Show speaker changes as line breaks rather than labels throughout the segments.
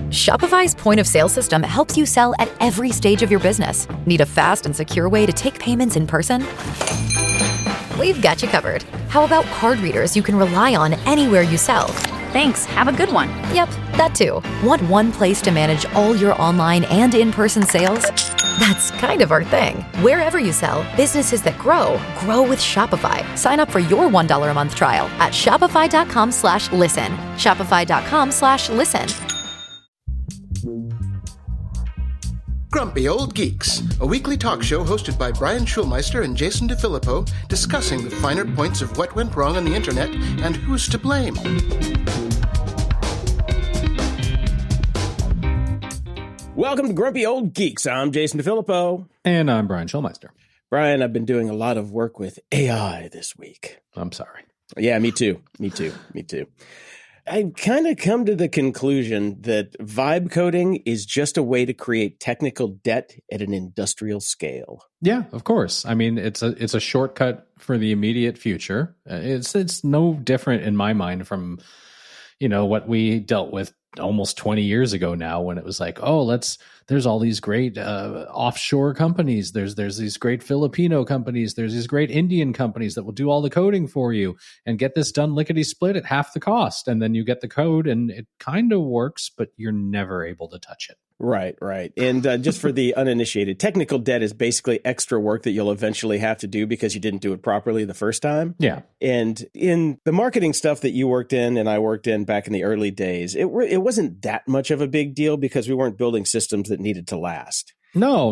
Shopify's point of sale system helps you sell at every stage of your business. Need a fast and secure way to take payments in person? We've got you covered. How about card readers you can rely on anywhere you sell?
Thanks. Have a good one.
Yep, that too. Want one place to manage all your online and in-person sales? That's kind of our thing. Wherever you sell, businesses that grow with Shopify. Sign up for your $1 a month trial at shopify.com/listen. Shopify.com/listen.
Grumpy Old Geeks, a weekly talk show hosted by Brian Schulmeister and Jason DeFilippo, discussing the finer points of what went wrong on the internet and who's to blame.
Welcome to Grumpy Old Geeks. I'm Jason DeFilippo.
And I'm Brian Schulmeister.
Brian, I've been doing a lot of work with AI this week.
I'm sorry.
Yeah, me too. I've kind of come to the conclusion that vibe coding is just a way to create technical debt at an industrial scale.
Yeah, of course. I mean, it's a shortcut for the immediate future. It's no different in my mind from, what we dealt with almost 20 years ago now, when it was like, there's all these great offshore companies. There's these great Filipino companies. There's these great Indian companies that will do all the coding for you and get this done lickety split at half the cost. And then you get the code and it kind of works, but you're never able to touch it.
Right. And just for the uninitiated, technical debt is basically extra work that you'll eventually have to do because you didn't do it properly the first time.
Yeah.
And in the marketing stuff that you worked in and I worked in back in the early days, it wasn't that much of a big deal because we weren't building systems that needed to last.
No.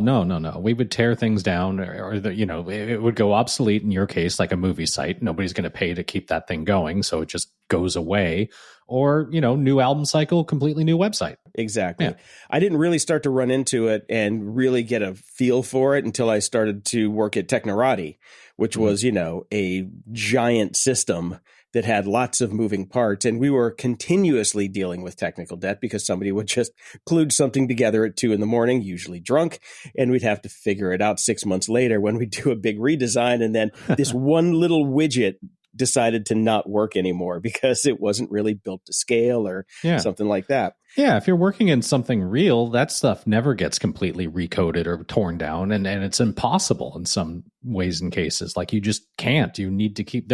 We would tear things down or it would go obsolete in your case, like a movie site. Nobody's going to pay to keep that thing going. So it just goes away. Or, new album cycle, completely new website.
Exactly.
Yeah.
I didn't really start to run into it and really get a feel for it until I started to work at Technorati, which was, a giant system that had lots of moving parts. And we were continuously dealing with technical debt because somebody would just kludge something together at 2 a.m, usually drunk, and we'd have to figure it out 6 months later when we do a big redesign. And then this one little widget decided to not work anymore because it wasn't really built to scale or something like that.
Yeah, if you're working in something real, that stuff never gets completely recoded or torn down, and it's impossible in some ways and cases. Like you just can't. You need to keep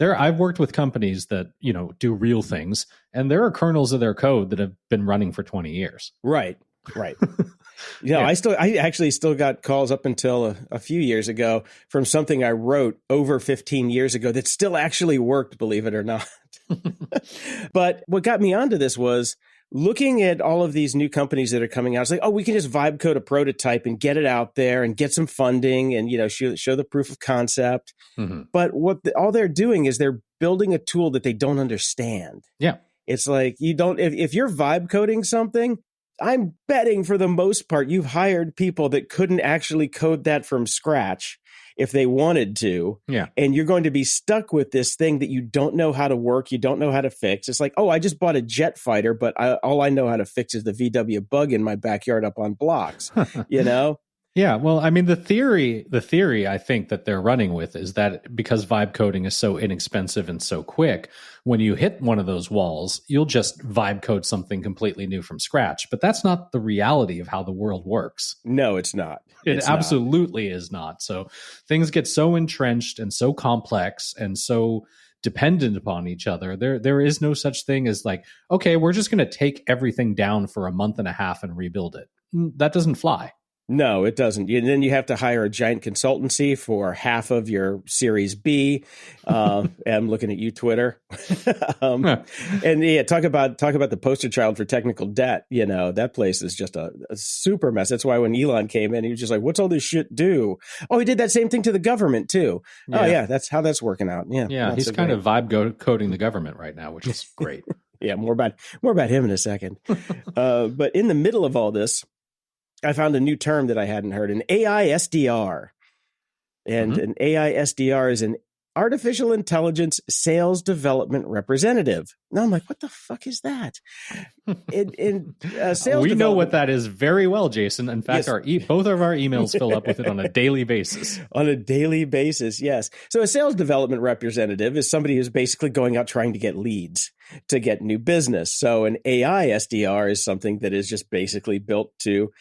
I've worked with companies that, do real things, and there are kernels of their code that have been running for 20 years.
Right. I actually still got calls up until a few years ago from something I wrote over 15 years ago that still actually worked, believe it or not. But what got me onto this was looking at all of these new companies that are coming out. It's like, we can just vibe code a prototype and get it out there and get some funding and, show the proof of concept. Mm-hmm. But all they're doing is they're building a tool that they don't understand.
Yeah.
It's like if you're vibe coding something, I'm betting for the most part, you've hired people that couldn't actually code that from scratch if they wanted to.
Yeah.
And you're going to be stuck with this thing that you don't know how to work. You don't know how to fix. It's like, I just bought a jet fighter, but all I know how to fix is the VW bug in my backyard up on blocks,
Yeah, well, I mean, the theory I think that they're running with is that because vibe coding is so inexpensive and so quick, when you hit one of those walls, you'll just vibe code something completely new from scratch. But that's not the reality of how the world works.
No, it's not.
It absolutely is not. So things get so entrenched and so complex and so dependent upon each other. There is no such thing as like, okay, we're just going to take everything down for a month and a half and rebuild it. That doesn't fly.
No, it doesn't. And then you have to hire a giant consultancy for half of your Series B. I'm looking at you, Twitter. And talk about the poster child for technical debt. That place is just a super mess. That's why when Elon came in, he was just like, "What's all this shit do?" Oh, he did that same thing to the government too. Yeah. Oh, yeah, that's how that's working out. Yeah,
he's kind of vibe coding the government right now, which is great.
Yeah, more about him in a second. But in the middle of all this, I found a new term that I hadn't heard, an AI SDR. And an AI SDR is an artificial intelligence sales development representative. Now I'm like, what the fuck is that? Sales
we know what that is very well, Jason. In fact,
Yes.
both of our emails fill up with it on a daily basis.
On a daily basis, yes. So a sales development representative is somebody who's basically going out trying to get leads, to get new business. So an AI SDR is something that is just basically built to,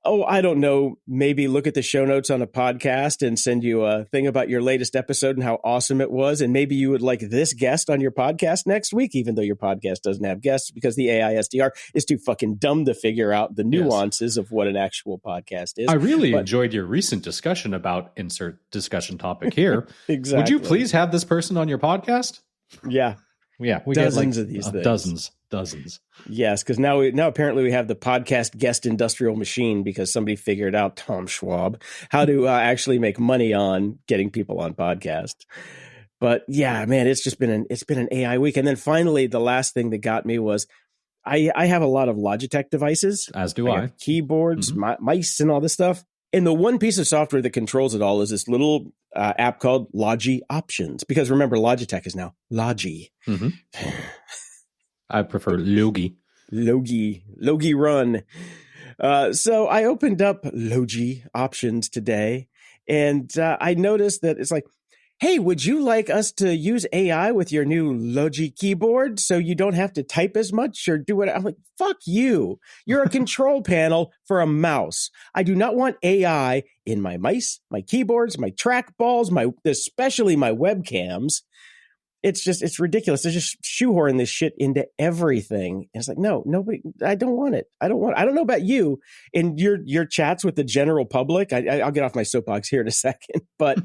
I don't know, maybe look at the show notes on a podcast and send you a thing about your latest episode and how awesome it was. And maybe you would like this guest on your podcast next week, even though your podcast doesn't have guests, because the AI SDR is too fucking dumb to figure out the nuances of what an actual podcast is.
I really enjoyed your recent discussion about insert discussion topic here.
Exactly.
Would you please have this person on your podcast?
Yeah.
Yeah. We
Dozens
get
of these things.
Dozens.
Yes, because now apparently we have the podcast guest industrial machine because somebody figured out, Tom Schwab, how to actually make money on getting people on podcasts. But yeah, man, it's been an AI week. And then finally, the last thing that got me was I have a lot of Logitech devices.
As do I.
Have keyboards, mice, and all this stuff. And the one piece of software that controls it all is this little app called Logi Options. Because remember, Logitech is now Logi.
Mm-hmm. I prefer Logi Run.
So I opened up Logi Options today, and I noticed that it's like, hey, would you like us to use AI with your new Logi keyboard so you don't have to type as much or do it? I'm like, fuck you. You're a control panel for a mouse. I do not want AI in my mice, my keyboards, my trackballs, especially my webcams. It's ridiculous. They're just shoehorning this shit into everything. And it's like, no, nobody, I don't want it. I don't know about you in your chats with the general public. I'll get off my soapbox here in a second, but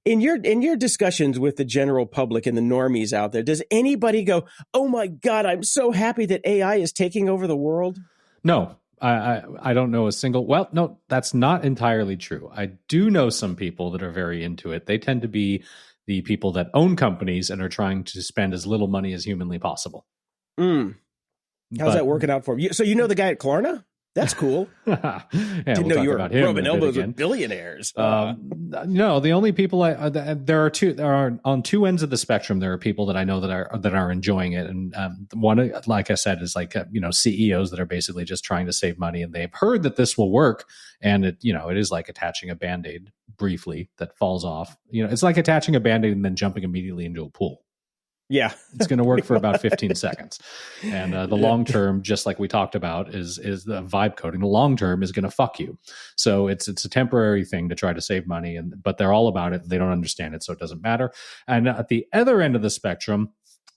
in your discussions with the general public and the normies out there, does anybody go, oh my God, I'm so happy that AI is taking over the world?
No, I don't know a single. Well, no, that's not entirely true. I do know some people that are very into it. They tend to be the people that own companies and are trying to spend as little money as humanly possible.
How's that working out for you? So you know the guy at Klarna? That's cool. Didn't know you were rubbing elbows with billionaires.
No, the only people there are on two ends of the spectrum. There are people that I know that are enjoying it, and one, like I said, is like CEOs that are basically just trying to save money, and they've heard that this will work, and it is like attaching a Band-Aid briefly that falls off. It's like attaching a Band-Aid and then jumping immediately into a pool.
Yeah,
it's going to work for about 15 seconds. And the long term, just like we talked about, is the vibe coding. The long term is going to fuck you. So it's a temporary thing to try to save money, but they're all about it. They don't understand it, so it doesn't matter. And at the other end of the spectrum,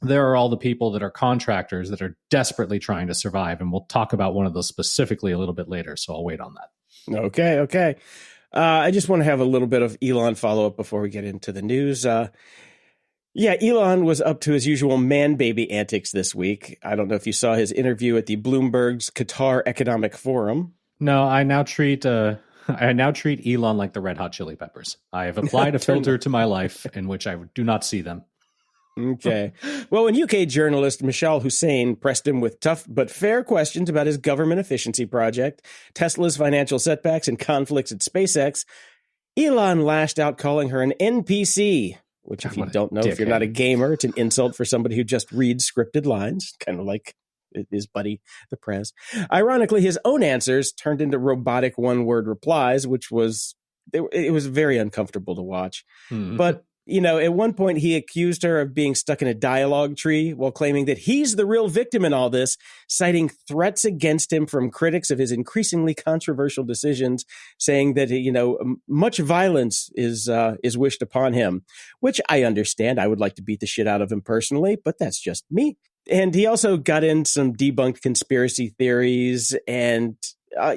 there are all the people that are contractors that are desperately trying to survive. And we'll talk about one of those specifically a little bit later. So I'll wait on that.
Okay. I just want to have a little bit of Elon follow-up before we get into the news. Yeah, Elon was up to his usual man-baby antics this week. I don't know if you saw his interview at the Bloomberg's Qatar Economic Forum.
No, I now treat Elon like the Red Hot Chili Peppers. I have applied a filter to my life in which I do not see them.
Okay. Well, when UK journalist Michelle Hussein pressed him with tough but fair questions about his government efficiency project, Tesla's financial setbacks, and conflicts at SpaceX, Elon lashed out, calling her an NPC. Which, if you don't know, if you're not a gamer, it's an insult for somebody who just reads scripted lines, kind of like his buddy, the press. Ironically, his own answers turned into robotic one-word replies, which was very uncomfortable to watch. But, at one point he accused her of being stuck in a dialogue tree while claiming that he's the real victim in all this, citing threats against him from critics of his increasingly controversial decisions, saying that, much violence is wished upon him, which I understand. I would like to beat the shit out of him personally, but that's just me. And he also got in some debunked conspiracy theories, and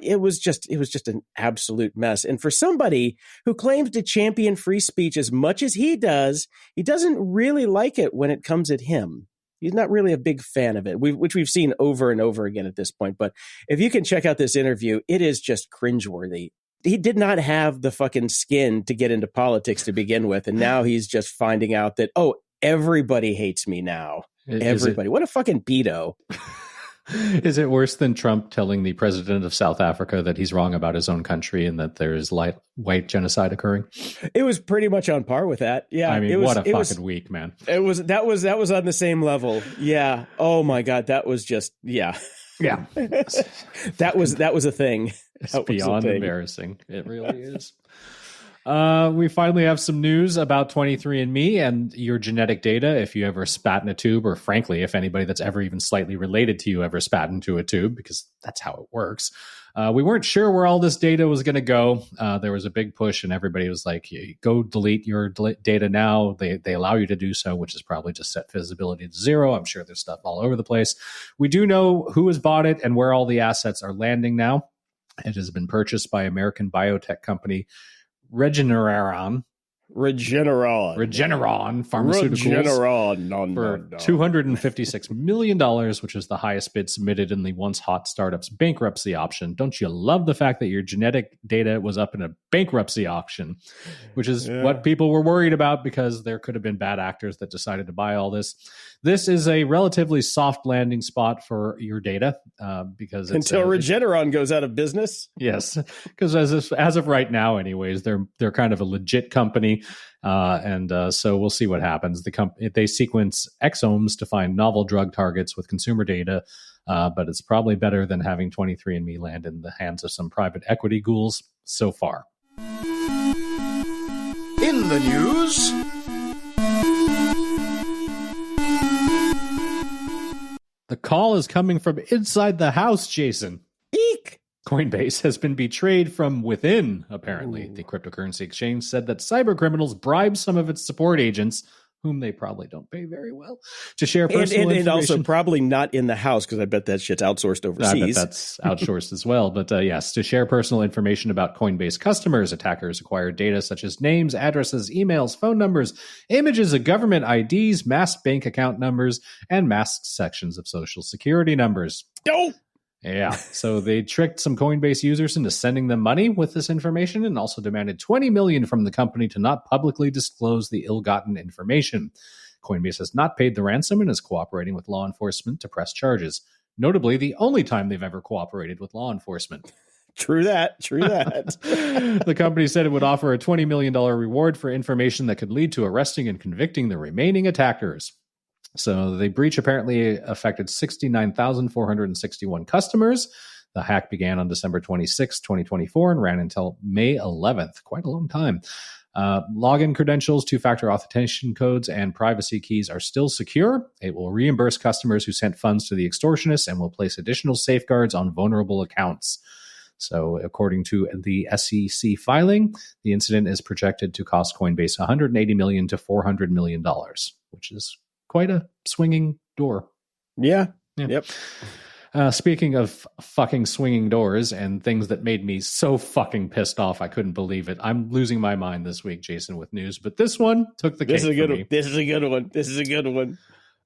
it was just an absolute mess. And for somebody who claims to champion free speech as much as he does, he doesn't really like it when it comes at him. He's not really a big fan of it, which we've seen over and over again at this point. But if you can check out this interview, it is just cringeworthy. He did not have the fucking skin to get into politics to begin with. And now he's just finding out that, everybody hates me now. Everybody. What a fucking pedo.
Is it worse than Trump telling the president of South Africa that he's wrong about his own country and that there is white genocide occurring?
It was pretty much on par with that. Yeah,
I mean, what a fucking week, man.
That was on the same level. Yeah. Oh my God, that was just
yeah.
that was a thing.
It's beyond embarrassing. It really is. We finally have some news about 23andMe and your genetic data. If you ever spat in a tube, or frankly, if anybody that's ever even slightly related to you ever spat into a tube, because that's how it works. We weren't sure where all this data was going to go. There was a big push and everybody was like, go delete your data now. They allow you to do so, which is probably just set visibility to 0. I'm sure there's stuff all over the place. We do know who has bought it and where all the assets are landing now. It has been purchased by American biotech company Regeneron Pharmaceuticals for $256 million, which is the highest bid submitted in the once hot startup's bankruptcy option. Don't you love the fact that your genetic data was up in a bankruptcy auction, which is what people were worried about because there could have been bad actors that decided to buy all this. This is a relatively soft landing spot for your data because
until Regeneron goes out of business.
Yes, because as of right now, anyways, they're kind of a legit company, and so we'll see what happens. They sequence exomes to find novel drug targets with consumer data, but it's probably better than having 23andMe land in the hands of some private equity ghouls so far.
In the news.
The call is coming from inside the house, Jason.
Eek!
Coinbase has been betrayed from within, apparently. The cryptocurrency exchange said that cybercriminals bribed some of its support agents, whom they probably don't pay very well, to share personal information.
And also probably not in the house, because I bet that shit's outsourced overseas.
I bet that's outsourced as well. But yes, to share personal information about Coinbase customers, attackers acquired data such as names, addresses, emails, phone numbers, images of government IDs, masked bank account numbers, and masked sections of social security numbers.
Oh!
Yeah, so they tricked some Coinbase users into sending them money with this information and also demanded $20 million from the company to not publicly disclose the ill-gotten information. Coinbase has not paid the ransom and is cooperating with law enforcement to press charges. Notably, the only time they've ever cooperated with law enforcement.
True that.
The company said it would offer a $20 million reward for information that could lead to arresting and convicting the remaining attackers. So the breach apparently affected 69,461 customers. The hack began on December 26, 2024 and ran until May 11th. Quite a long time. Login credentials, two-factor authentication codes, and privacy keys are still secure. It will reimburse customers who sent funds to the extortionists and will place additional safeguards on vulnerable accounts. So according to the SEC filing, the incident is projected to cost Coinbase $180 million to $400 million, which is quite a swinging door.
Yeah. Yep.
Speaking of fucking swinging doors and things that made me so fucking pissed off, I couldn't believe it. I'm losing my mind this week, Jason, with news, but this one took the cake for me.
This is a good one.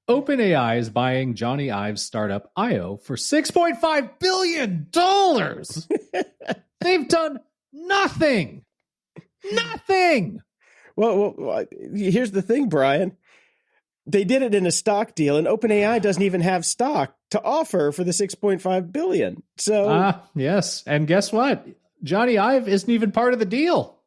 OpenAI is buying Johnny Ive's startup IO for $6.5 billion. They've done nothing.
Well, here's the thing, Brian. They did it in a stock deal, and OpenAI doesn't even have stock to offer for the $6.5 billion. So,
yes, and guess what? Johnny Ive isn't even part of the deal.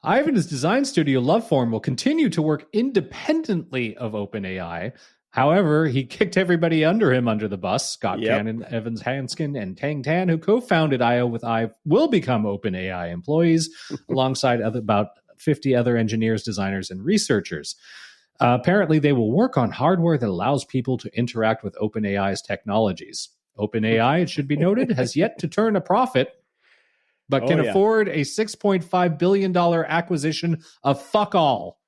Ive and his design studio Loveform will continue to work independently of OpenAI. However, he kicked everybody under the bus. Scott Cannon, Evans Hanskin, and Tang Tan, who co-founded IO with Ive, will become OpenAI employees, alongside about 50 other engineers, designers, and researchers. Apparently, they will work on hardware that allows people to interact with OpenAI's technologies. OpenAI, it should be noted, has yet to turn a profit, but can afford a $6.5 billion acquisition of fuck all.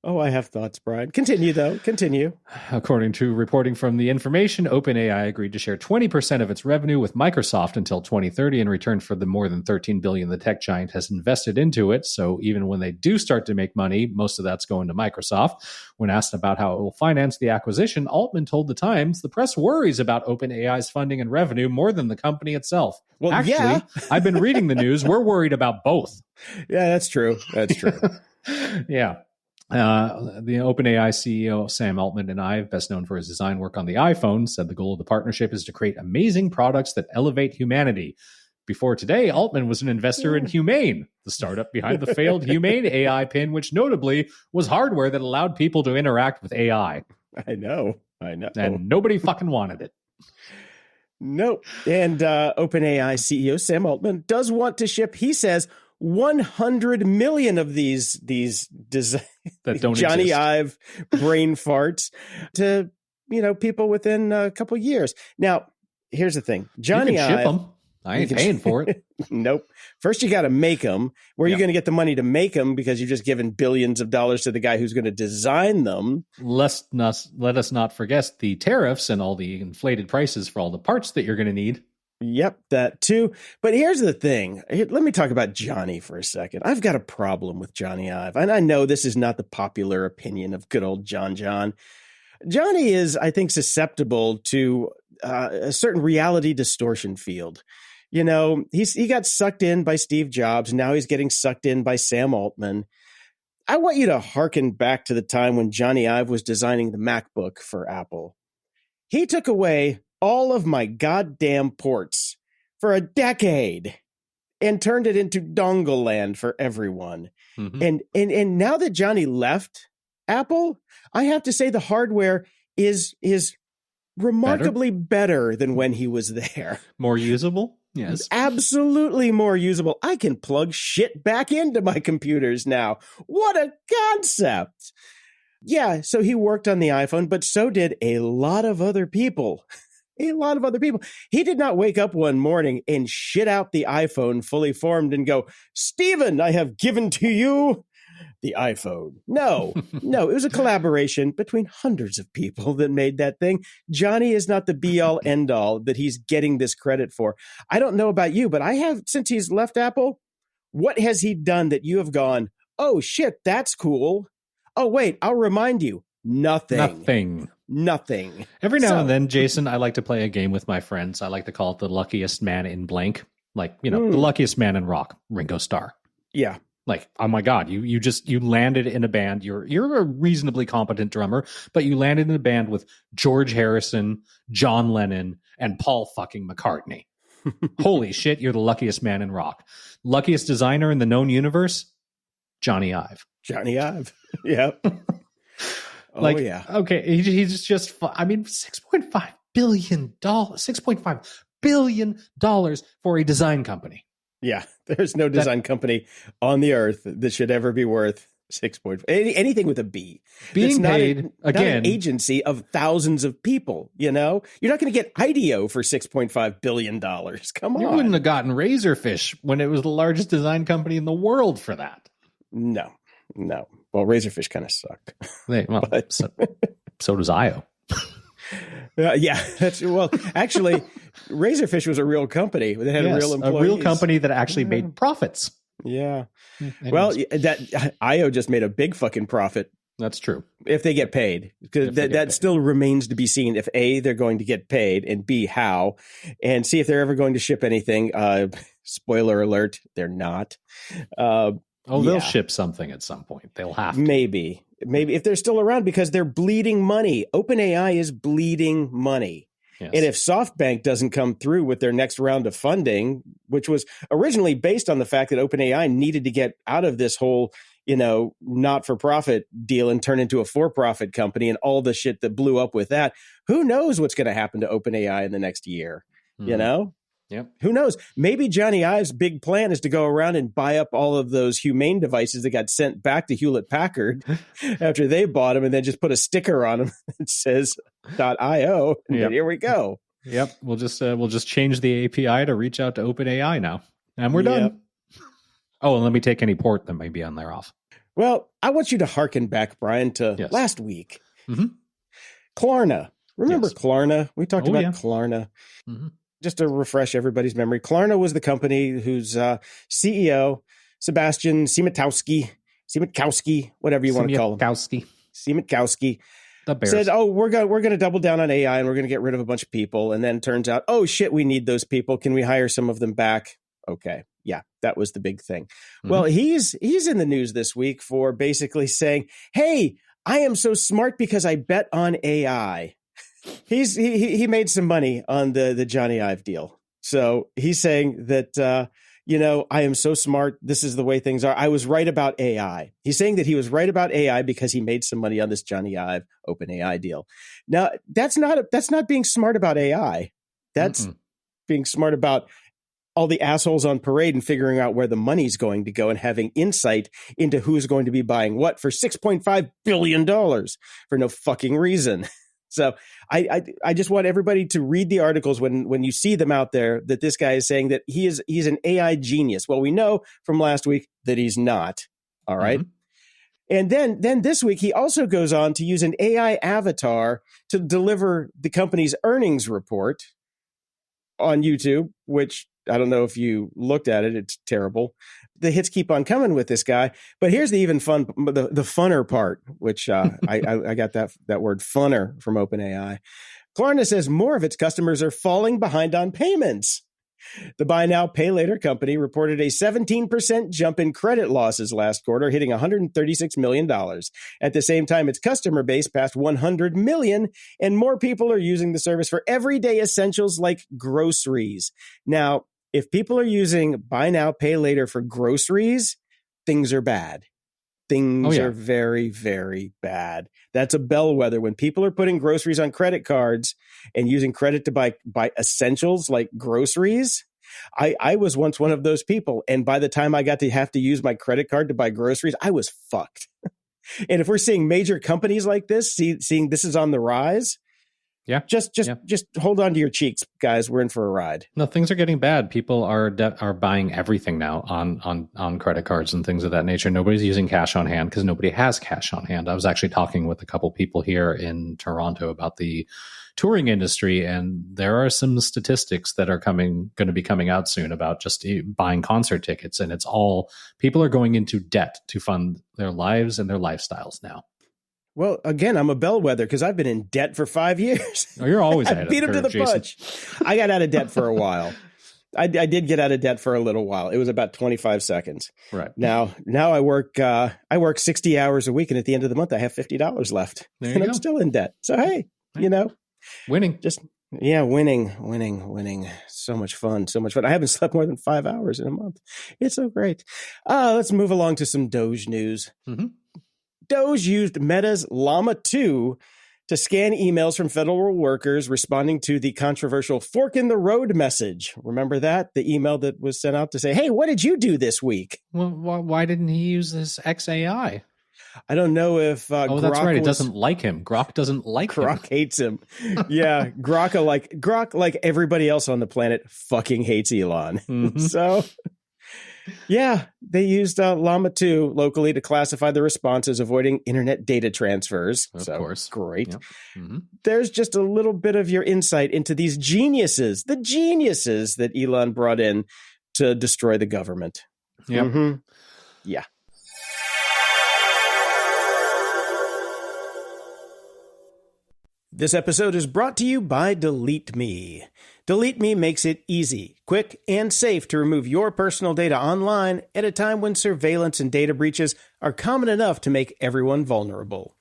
Oh, I have thoughts, Brian. Continue.
According to reporting from The Information, OpenAI agreed to share 20% of its revenue with Microsoft until 2030 in return for the more than $13 billion the tech giant has invested into it. So even when they do start to make money, most of that's going to Microsoft. When asked about how it will finance the acquisition, Altman told The Times the press worries about OpenAI's funding and revenue more than the company itself.
Well,
actually, I've been reading the news. We're worried about both.
Yeah, that's true.
Yeah. The OpenAI CEO, Sam Altman, and I, best known for his design work on the iPhone, said the goal of the partnership is to create amazing products that elevate humanity. Before today, Altman was an investor in Humane, the startup behind the failed Humane AI pin, which notably was hardware that allowed people to interact with AI.
I know.
And nobody fucking wanted it.
Nope. And OpenAI CEO Sam Altman does want to ship, he says, 100 million of these
that don't
Johnny
exist.
Ive brain farts to people within a couple years. Now, here's the thing. Johnny
you can
Ive,
ship them. I ain't paying for it.
Nope. First, you got to make them. Where are you going to get the money to make them? Because you've just given billions of dollars to the guy who's going to design them.
Let us not forget the tariffs and all the inflated prices for all the parts that you're going to need.
Yep, that too. But here's the thing. Let me talk about Johnny for a second. I've got a problem with Johnny Ive. And I know this is not the popular opinion of good old John. Johnny is, I think, susceptible to a certain reality distortion field. He got sucked in by Steve Jobs. Now he's getting sucked in by Sam Altman. I want you to hearken back to the time when Johnny Ive was designing the MacBook for Apple. He took away all of my goddamn ports for a decade and turned it into dongle land for everyone. Mm-hmm. And now that Johnny left Apple, I have to say the hardware is remarkably better than when he was there.
More usable? Yes.
Absolutely more usable. I can plug shit back into my computers now. What a concept. Yeah, so he worked on the iPhone, but so did a lot of other people. He did not wake up one morning and shit out the iPhone fully formed and go, Stephen, I have given to you the iPhone. No, it was a collaboration between hundreds of people that made that thing. Johnny is not the be all end all that he's getting this credit for. I don't know about you, but I have, since he's left Apple, what has he done that you have gone, oh shit, that's cool. Oh wait, I'll remind you. Nothing.
Every now and then, Jason, I like to play a game with my friends. I like to call it the luckiest man in blank. Like, the luckiest man in rock, Ringo Starr.
Yeah.
Like, oh my God, you landed in a band. You're a reasonably competent drummer, but you landed in a band with George Harrison, John Lennon, and Paul fucking McCartney. Holy shit, you're the luckiest man in rock. Luckiest designer in the known universe, Johnny Ive.
Yep.
Like,
yeah.
Okay, he's just, $6.5 billion. $6.5 billion for a design company.
Yeah, there's no design company on the earth that should ever be worth 6.5. Anything with a B.
Being paid,
not an agency of thousands of people, You're not going to get IDEO for $6.5 billion. Come on.
You wouldn't have gotten Razorfish when it was the largest design company in the world for that.
No. Well, Razorfish kind of sucked.
So does IO.
Yeah, actually, Razorfish was a real company. They had real employees.
A real company that actually made profits.
Yeah.
Anyways.
Well, that IO just made a big fucking profit.
That's true.
If they get paid. Because that still remains to be seen if A, they're going to get paid, and B, how, and see if they're ever going to ship anything. Spoiler alert, they're not.
They'll ship something at some point. They'll have to.
Maybe if they're still around, because they're bleeding money. OpenAI is bleeding money. Yes. And if SoftBank doesn't come through with their next round of funding, which was originally based on the fact that OpenAI needed to get out of this whole, not-for-profit deal and turn into a for-profit company and all the shit that blew up with that, who knows what's going to happen to OpenAI in the next year,
Yep.
Who knows? Maybe Johnny Ive's big plan is to go around and buy up all of those Humane devices that got sent back to Hewlett-Packard after they bought them, and then just put a sticker on them that says .io, and then here we go.
Yep. We'll just change the API to reach out to OpenAI now, and we're done. Yep. Oh, and let me take any port that might be on there off.
Well, I want you to hearken back, Brian, to last week. Mm-hmm. Klarna. Remember Klarna? We talked about Klarna. Mm-hmm. Just to refresh everybody's memory, Klarna was the company whose CEO, Sebastian Siemiatkowski, whatever you want to call him. Siemiatkowski said, we're going to double down on AI and we're going to get rid of a bunch of people. And then it turns out, oh, shit, we need those people. Can we hire some of them back? Okay. Yeah, that was the big thing.
Mm-hmm.
Well, he's in the news this week for basically saying, hey, I am so smart because I bet on AI. He made some money on the Johnny Ive deal. So he's saying that, I am so smart. This is the way things are. I was right about AI. He's saying that he was right about AI because he made some money on this Johnny Ive OpenAI deal. Now, that's not being smart about AI. That's being smart about all the assholes on parade and figuring out where the money's going to go and having insight into who's going to be buying what for $6.5 billion for no fucking reason. So I just want everybody to read the articles when you see them out there that this guy is saying that he's an AI genius. Well, we know from last week that he's not. All right. And then this week, he also goes on to use an AI avatar to deliver the company's earnings report on YouTube, which I don't know if you looked at it. It's terrible. The hits keep on coming with this guy. But here's the even fun, the funner part, which I got that word funner from OpenAI. Klarna says more of its customers are falling behind on payments. The buy now, pay later company reported a 17% jump in credit losses last quarter, hitting $136 million. At the same time, its customer base passed 100 million, and more people are using the service for everyday essentials like groceries. Now, if people are using buy now, pay later for groceries, things are bad. Things are very, very bad. That's a bellwether. When people are putting groceries on credit cards and using credit to buy essentials like groceries, I was once one of those people. And by the time I got to have to use my credit card to buy groceries, I was fucked. And if we're seeing major companies like this, seeing this is on the rise, just hold on to your cheeks, guys. We're in for a ride.
No, things are getting bad. People are buying everything now on credit cards and things of that nature. Nobody's using cash on hand because nobody has cash on hand. I was actually talking with a couple people here in Toronto about the touring industry, and there are some statistics that are going to be coming out soon about just buying concert tickets, and it's all people are going into debt to fund their lives and their lifestyles now.
Well, again, I'm a bellwether because I've been in debt for 5 years.
Oh, you're always
I beat him to the punch. I got out of debt for a while. I did get out of debt for a little while. It was about 25 seconds.
Right.
Now I work 60 hours a week, and at the end of the month, I have $50 left. And I'm still in debt. So, hey,
winning.
Winning. So much fun. I haven't slept more than 5 hours in a month. It's so great. Let's move along to some Doge news.
Mm-hmm.
Doge used Meta's Llama 2 to scan emails from federal workers responding to the controversial fork in the road message. Remember that? The email that was sent out to say, hey, what did you do this week?
Well, why didn't he use this XAI?
I don't know if
Grok that's right. It doesn't like him. Grok doesn't like him.
Grok hates him. Yeah, Grok, like everybody else on the planet, fucking hates Elon. Mm-hmm. So... yeah, they used Llama 2 locally to classify the responses, avoiding internet data transfers.
Of course.
Great.
Yep. Mm-hmm.
There's just a little bit of your insight into these geniuses that Elon brought in to destroy the government.
Yep.
Mm-hmm. Yeah. This episode is brought to you by Delete Me. Delete Me makes it easy, quick, and safe to remove your personal data online at a time when surveillance and data breaches are common enough to make everyone vulnerable.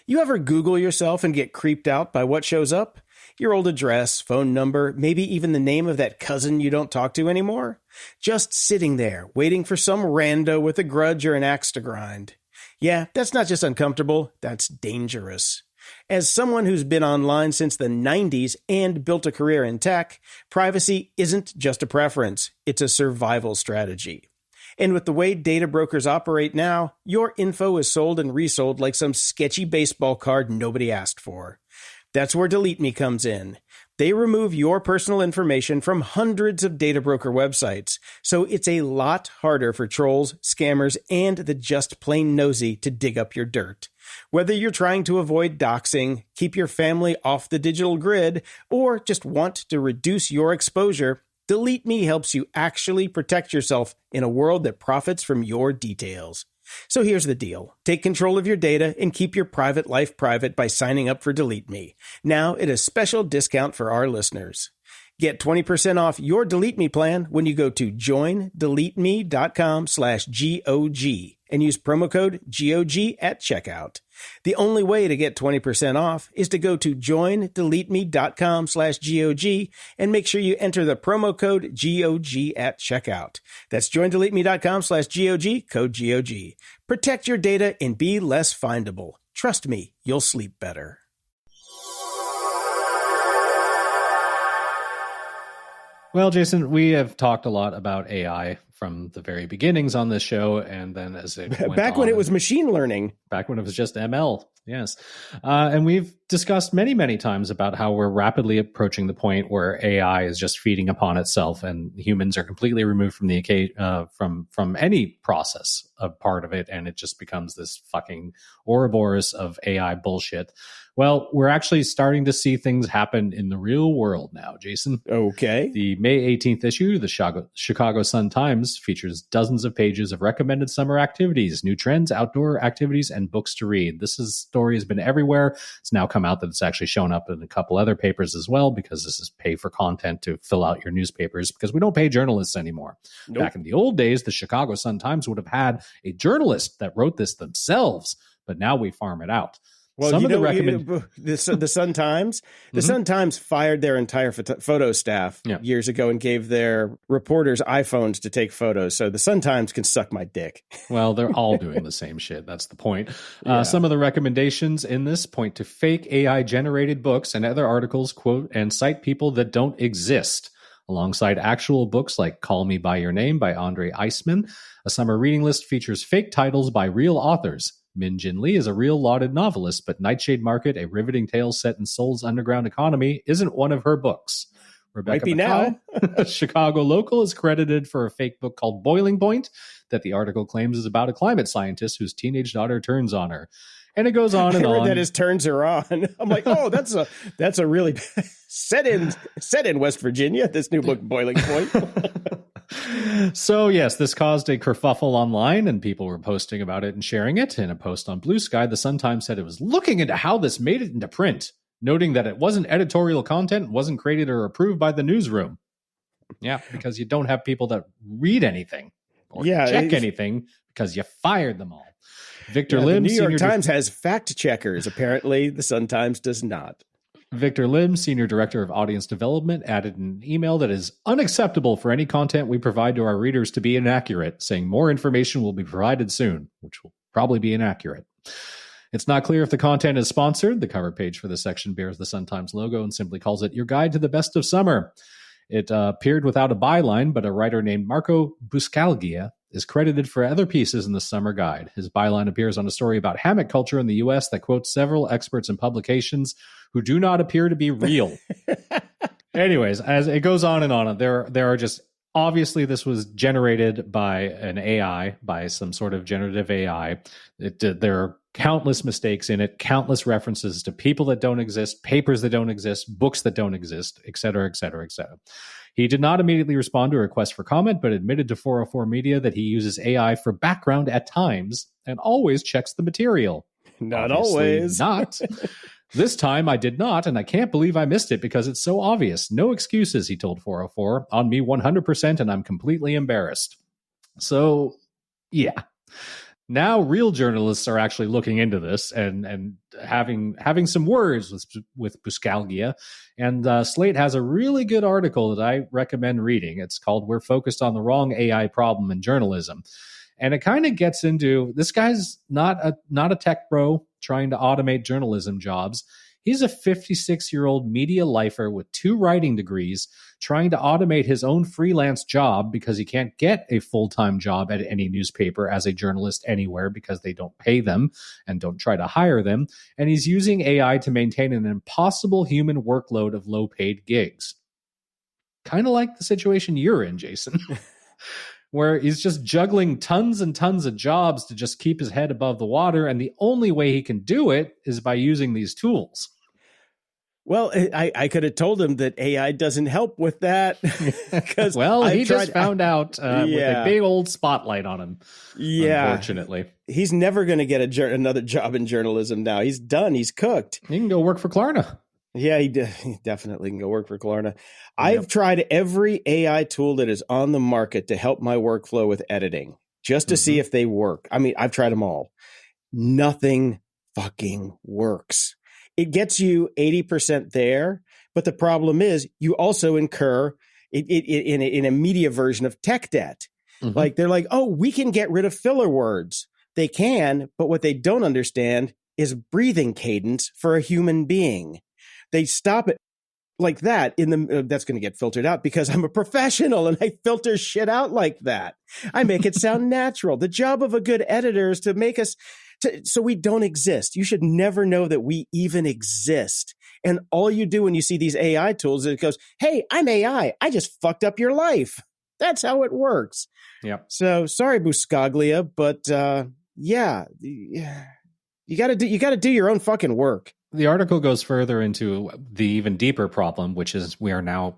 You ever Google yourself and get creeped out by what shows up? Your old address, phone number, maybe even the name of that cousin you don't talk to anymore? Just sitting there, waiting for some rando with a grudge or an axe to grind. Yeah, that's not just uncomfortable, that's dangerous. As someone who's been online since the 90s and built a career in tech, privacy isn't just a preference, it's a survival strategy. And with the way data brokers operate now, your info is sold and resold like some sketchy baseball card nobody asked for. That's where Delete Me comes in. They remove your personal information from hundreds of data broker websites, so it's a lot harder for trolls, scammers, and the just plain nosy to dig up your dirt. Whether you're trying to avoid doxing, keep your family off the digital grid, or just want to reduce your exposure, Delete Me helps you actually protect yourself in a world that profits from your details. So here's the deal. Take control of your data and keep your private life private by signing up for Delete Me. Now at a special discount for our listeners. Get 20% off your Delete Me plan when you go to joindeleteme.com/GOG and use promo code GOG at checkout. The only way to get 20% off is to go to joindeleteme.com/GOG and make sure you enter the promo code GOG at checkout. That's joindeleteme.com/GOG, code GOG. Protect your data and be less findable. Trust me, you'll sleep better.
Well, Jason, we have talked a lot about AI from the very beginnings on this show, and then as it went
back when it was machine learning.
Back when it was just ML, yes. And we've discussed many, many times about how we're rapidly approaching the point where AI is just feeding upon itself, and humans are completely removed from the from any process of part of it, and it just becomes this fucking Ouroboros of AI bullshit. Well, we're actually starting to see things happen in the real world now, Jason.
Okay.
The May 18th issue, the Chicago Sun-Times, features dozens of pages of recommended summer activities, new trends, outdoor activities, and books to read. This story has been everywhere. It's now come out that it's actually shown up in a couple other papers as well, because this is pay for content to fill out your newspapers, because we don't pay journalists anymore. Nope. Back in the old days, the Chicago Sun-Times would have had a journalist that wrote this themselves, but now we farm it out.
Well,
Some
you
of
know, the Sun-Times, the Sun-Times fired their entire photo staff years ago and gave their reporters iPhones to take photos. So the Sun-Times can suck my dick.
Well, they're all doing the same shit. That's the point. Some of the recommendations in this point to fake AI-generated books and other articles, quote, and cite people that don't exist, alongside actual books like Call Me By Your Name by Andre Eisman. A summer reading list features fake titles by real authors. Min Jin Lee is a real lauded novelist, but Nightshade Market, a riveting tale set in Seoul's underground economy, isn't one of her books. Rebecca
now.
a Chicago local, is credited for a fake book called Boiling Point that the article claims is about a climate scientist whose teenage daughter turns on her. And it goes on and on.
That his turns her on. I'm like, oh, that's a really set in West Virginia. This new book, Boiling Point.
So, yes, this caused a kerfuffle online, and people were posting about it and sharing it. In a post on Blue Sky, the Sun-Times said it was looking into how this made it into print, noting that it wasn't editorial content, wasn't created or approved by the newsroom. Yeah, because you don't have people that read anything or check anything, because you fired them all. Victor Lim,
the New York Times has fact checkers. Apparently, the Sun-Times does not.
Victor Lim, Senior Director of Audience Development, added an email that is unacceptable for any content we provide to our readers to be inaccurate, saying more information will be provided soon, which will probably be inaccurate. It's not clear if the content is sponsored. The cover page for this section bears the Sun-Times logo and simply calls it Your Guide to the Best of Summer. It appeared without a byline, but a writer named Marco Buscaglia is credited for other pieces in the summer guide. His byline appears on a story about hammock culture in the U.S. that quotes several experts and publications who do not appear to be real. Anyways, as it goes on and on, there are just, obviously this was generated by an AI, by some sort of generative AI. There are countless mistakes in it, countless references to people that don't exist, papers that don't exist, books that don't exist, et cetera, et cetera, et cetera. He did not immediately respond to a request for comment, but admitted to 404 Media that he uses AI for background at times and always checks the material.
Not
Obviously
always.
Not. This time I did not, and I can't believe I missed it because it's so obvious. No excuses, he told 404. On me 100%, and I'm completely embarrassed. So, yeah. Now real journalists are actually looking into this and having some words with Buscaglia. And Slate has a really good article that I recommend reading. It's called We're Focused on the Wrong AI Problem in Journalism. And it kind of gets into, this guy's not a tech bro trying to automate journalism jobs. He's a 56-year-old media lifer with 2 writing degrees trying to automate his own freelance job because he can't get a full-time job at any newspaper as a journalist anywhere because they don't pay them and don't try to hire them. And he's using AI to maintain an impossible human workload of low-paid gigs. Kind of like the situation you're in, Jason, where he's just juggling tons and tons of jobs to just keep his head above the water. And the only way he can do it is by using these tools.
Well, I could have told him that AI doesn't help with that.
Well, he just found out with a big old spotlight on him. Yeah. Unfortunately.
He's never going to get another job in journalism now. He's done. He's cooked.
He can go work for Klarna.
Yeah, he definitely can go work for Klarna. I've tried every AI tool that is on the market to help my workflow with editing, just to see if they work. I mean, I've tried them all. Nothing fucking works. It gets you 80% there, but the problem is you also incur in a media version of tech debt. Like they're like, oh, we can get rid of filler words. They can, but what they don't understand is breathing cadence for a human being. They stop it like that that's going to get filtered out because I'm a professional and I filter shit out like that. I make it sound natural. The job of a good editor is to make us so we don't exist. You should never know that we even exist. And all you do when you see these AI tools, it goes, hey, I'm AI. I just fucked up your life. That's how it works.
Yep.
So sorry, Buscaglia, but yeah, you got to do your own fucking work.
The article goes further into the even deeper problem, which is we are now,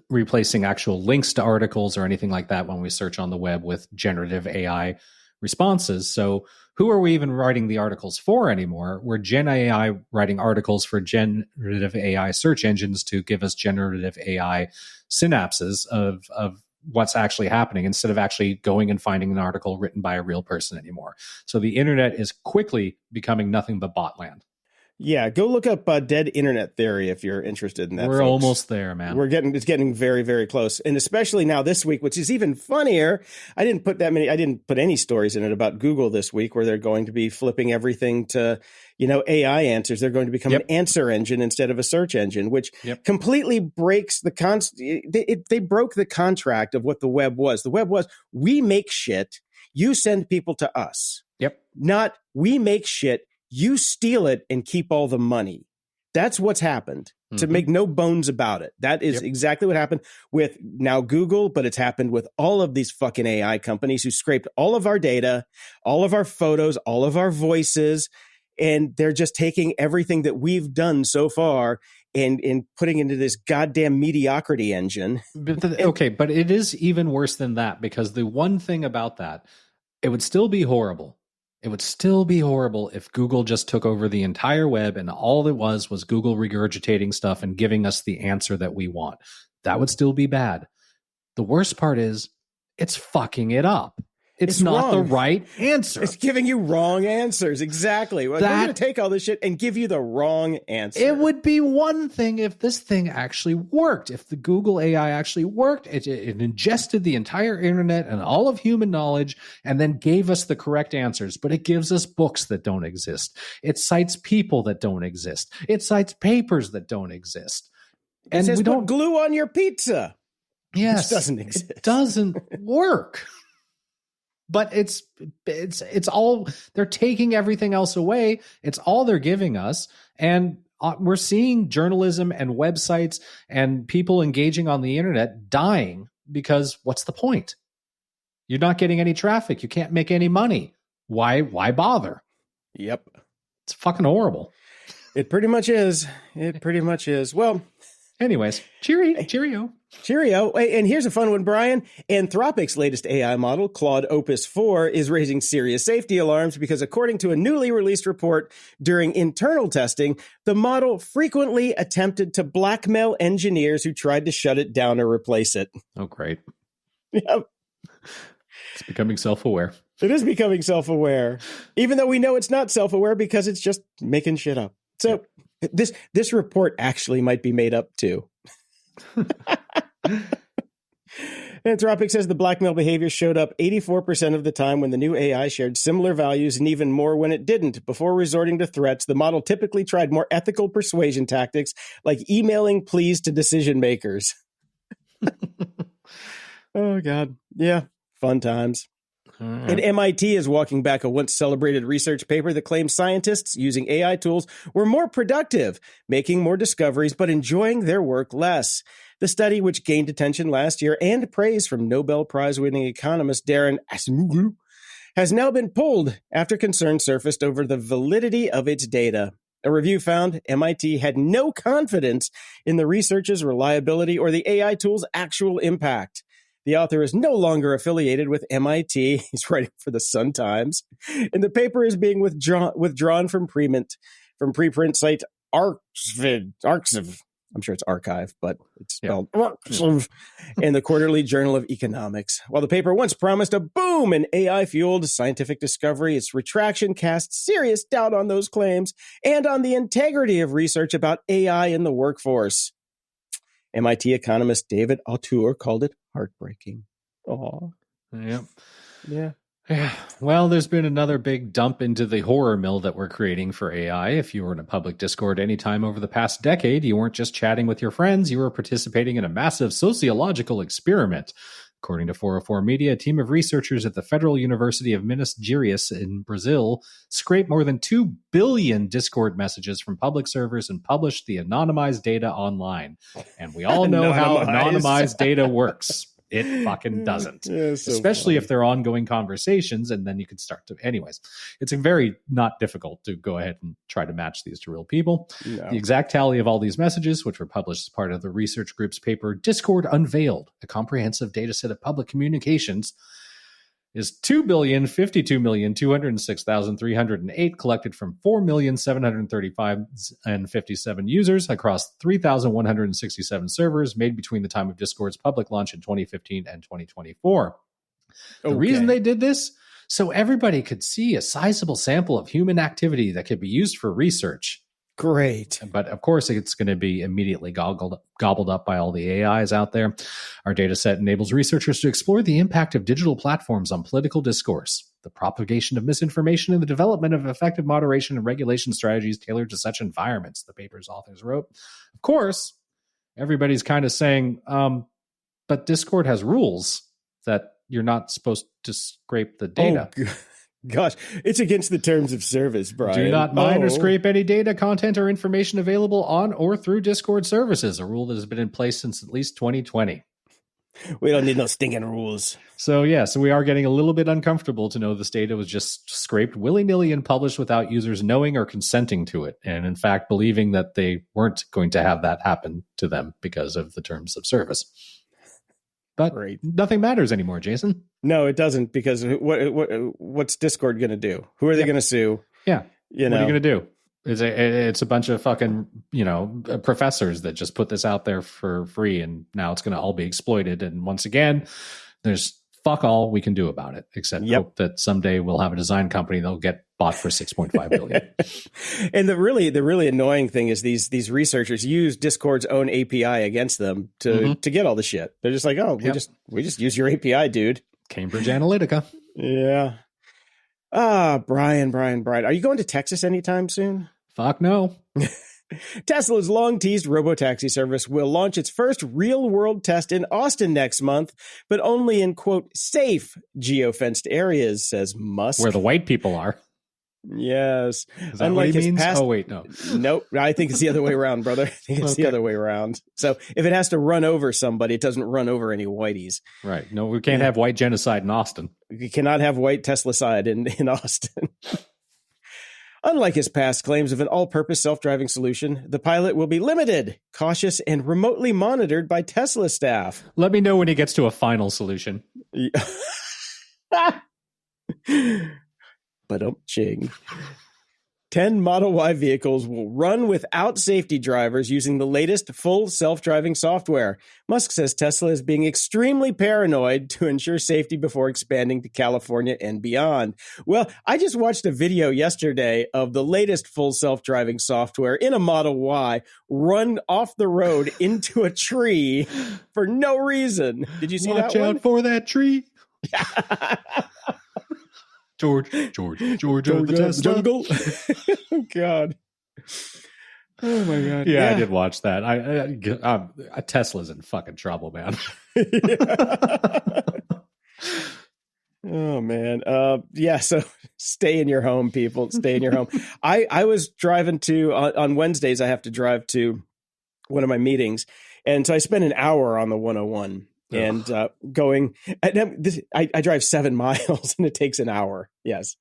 replacing actual links to articles or anything like that when we search on the web with generative AI responses. So who are we even writing the articles for anymore? We're Gen AI writing articles for generative AI search engines to give us generative AI synapses of what's actually happening instead of actually going and finding an article written by a real person anymore. So the internet is quickly becoming nothing but bot land.
Yeah, go look up dead internet theory if you're interested in that.
We're
folks.
almost there, man.
It's getting very, very close. And especially now this week, which is even funnier. I didn't put any stories in it about Google this week where they're going to be flipping everything to, AI answers. They're going to become an answer engine instead of a search engine, which completely breaks they broke the contract of what the web was. The web was, we make shit, you send people to us.
Yep.
Not, we make shit, you steal it and keep all the money. That's what's happened, to make no bones about it. That is exactly what happened with now Google, but it's happened with all of these fucking AI companies who scraped all of our data, all of our photos, all of our voices, and they're just taking everything that we've done so far and putting into this goddamn mediocrity engine.
But it is even worse than that, because the one thing about that, it would still be horrible. It would still be horrible if Google just took over the entire web and all it was Google regurgitating stuff and giving us the answer that we want. That would still be bad. The worst part is it's fucking it up. It's not wrong. The right answer.
It's giving you wrong answers. Exactly. We're going to take all this shit and give you the wrong answer.
It would be one thing if this thing actually worked. If the Google AI actually worked, it ingested the entire internet and all of human knowledge and then gave us the correct answers. But it gives us books that don't exist. It cites people that don't exist. It cites papers that don't exist.
And it says, put glue on your pizza.
Yes.
Which doesn't exist.
It doesn't work. But it's all, they're taking everything else away. It's all they're giving us. And we're seeing journalism and websites and people engaging on the internet dying because what's the point? You're not getting any traffic. You can't make any money. Why bother?
Yep.
It's fucking horrible.
It pretty much is. It pretty much is. Well,
anyways, cheerio.
Cheerio. And here's a fun one, Brian. Anthropic's latest AI model, Claude Opus 4, is raising serious safety alarms because according to a newly released report during internal testing, the model frequently attempted to blackmail engineers who tried to shut it down or replace it.
Oh, great.
Yep.
It's becoming self-aware.
It is becoming self-aware, even though we know it's not self-aware because it's just making shit up. So this report actually might be made up too. Anthropic says the blackmail behavior showed up 84% of the time when the new AI shared similar values and even more when it didn't. Before resorting to threats, the model typically tried more ethical persuasion tactics like emailing pleas to decision makers. Oh, God. Yeah. Fun times. And MIT is walking back a once celebrated research paper that claims scientists using AI tools were more productive, making more discoveries, but enjoying their work less. The study, which gained attention last year and praise from Nobel Prize-winning economist Darren Acemoglu, has now been pulled after concern surfaced over the validity of its data. A review found MIT had no confidence in the research's reliability or the AI tool's actual impact. The author is no longer affiliated with MIT. He's writing for the Sun-Times. And the paper is being withdrawn from preprint site Arxiv. I'm sure it's archive, but it's spelled Arxiv, in the Quarterly Journal of Economics. While the paper once promised a boom in AI-fueled scientific discovery, its retraction casts serious doubt on those claims and on the integrity of research about AI in the workforce. MIT economist David Autor called it heartbreaking. Aw.
Yep.
Yeah.
Yeah. Well, there's been another big dump into the horror mill that we're creating for AI. If you were in a public Discord anytime over the past decade, you weren't just chatting with your friends, you were participating in a massive sociological experiment. According to 404 Media, a team of researchers at the Federal University of Minas Gerais in Brazil scraped more than 2 billion Discord messages from public servers and published the anonymized data online. And we all know how anonymized data works. It fucking doesn't. Yeah, so especially funny if they're ongoing conversations, and then you can start to... Anyways, it's very not difficult to go ahead and try to match these to real people. No. The exact tally of all these messages, which were published as part of the research group's paper, Discord Unveiled, a comprehensive data set of public communications, is 2,052,206,308 collected from 4,735,057 users across 3,167 servers made between the time of Discord's public launch in 2015 and 2024. The reason they did this? So everybody could see a sizable sample of human activity that could be used for research.
Great.
But of course, it's going to be immediately gobbled up by all the AIs out there. Our data set enables researchers to explore the impact of digital platforms on political discourse, the propagation of misinformation, and the development of effective moderation and regulation strategies tailored to such environments, the paper's authors wrote. Of course, everybody's kind of saying, but Discord has rules that you're not supposed to scrape the data.
Oh, gosh, it's against the terms of service, Brian.
Do not mine or scrape any data, content, or information available on or through Discord services, a rule that has been in place since at least 2020.
We don't need no stinking rules.
So we are getting a little bit uncomfortable to know this data was just scraped willy-nilly and published without users knowing or consenting to it, and in fact believing that they weren't going to have that happen to them because of the terms of service. But nothing matters anymore, Jason.
No, it doesn't, because what's Discord going to do? Who are they going to sue?
Yeah. What are you going to do? It's a bunch of fucking, professors that just put this out there for free, and now it's going to all be exploited. And once again, there's fuck all we can do about it, except hope that someday we'll have a design company that'll get bought for $6.5 billion.
And the really annoying thing is these researchers use Discord's own API against them to get all the shit. They're just like, we just use your API, dude.
Cambridge Analytica.
Yeah. Brian, are you going to Texas anytime soon?
Fuck no.
Tesla's long-teased robotaxi service will launch its first real-world test in Austin next month, but only in, quote, safe geofenced areas, says Musk.
Where the white people are.
Yes.
Is that what he means? Oh, wait, no.
Nope. I think it's the other way around, brother. I think it's the other way around. So if it has to run over somebody, it doesn't run over any whiteys.
Right. No, we can't have white genocide in Austin.
We cannot have white Tesla-cide in Austin. Unlike his past claims of an all-purpose self-driving solution, the pilot will be limited, cautious, and remotely monitored by Tesla staff.
Let me know when he gets to a final solution.
Ching. 10 Model Y vehicles will run without safety drivers using the latest full self-driving software. Musk says Tesla is being extremely paranoid to ensure safety before expanding to California and beyond. Well, I just watched a video yesterday of the latest full self-driving software in a Model Y run off the road into a tree for no reason. Did you see that one?
Watch out for that tree. George of the Tesla
jungle. Oh God. Oh my God.
Yeah, I did watch that. Tesla's in fucking trouble, man.
Oh man. So stay in your home, people. Stay in your home. I was driving to on Wednesdays. I have to drive to one of my meetings, and so I spent an hour on the 101. And going, I drive 7 miles and it takes an hour. Yes.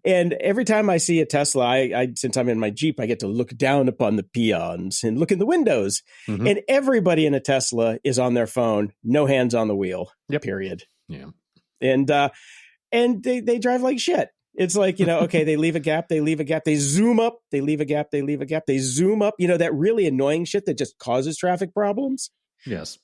And every time I see a Tesla, I since I'm in my Jeep, I get to look down upon the peons and look in the windows. Mm-hmm. And everybody in a Tesla is on their phone, no hands on the wheel. Period.
Yeah.
And they drive like shit. It's like, okay, they leave a gap, they zoom up, they leave a gap, they zoom up, that really annoying shit that just causes traffic problems.
Yes.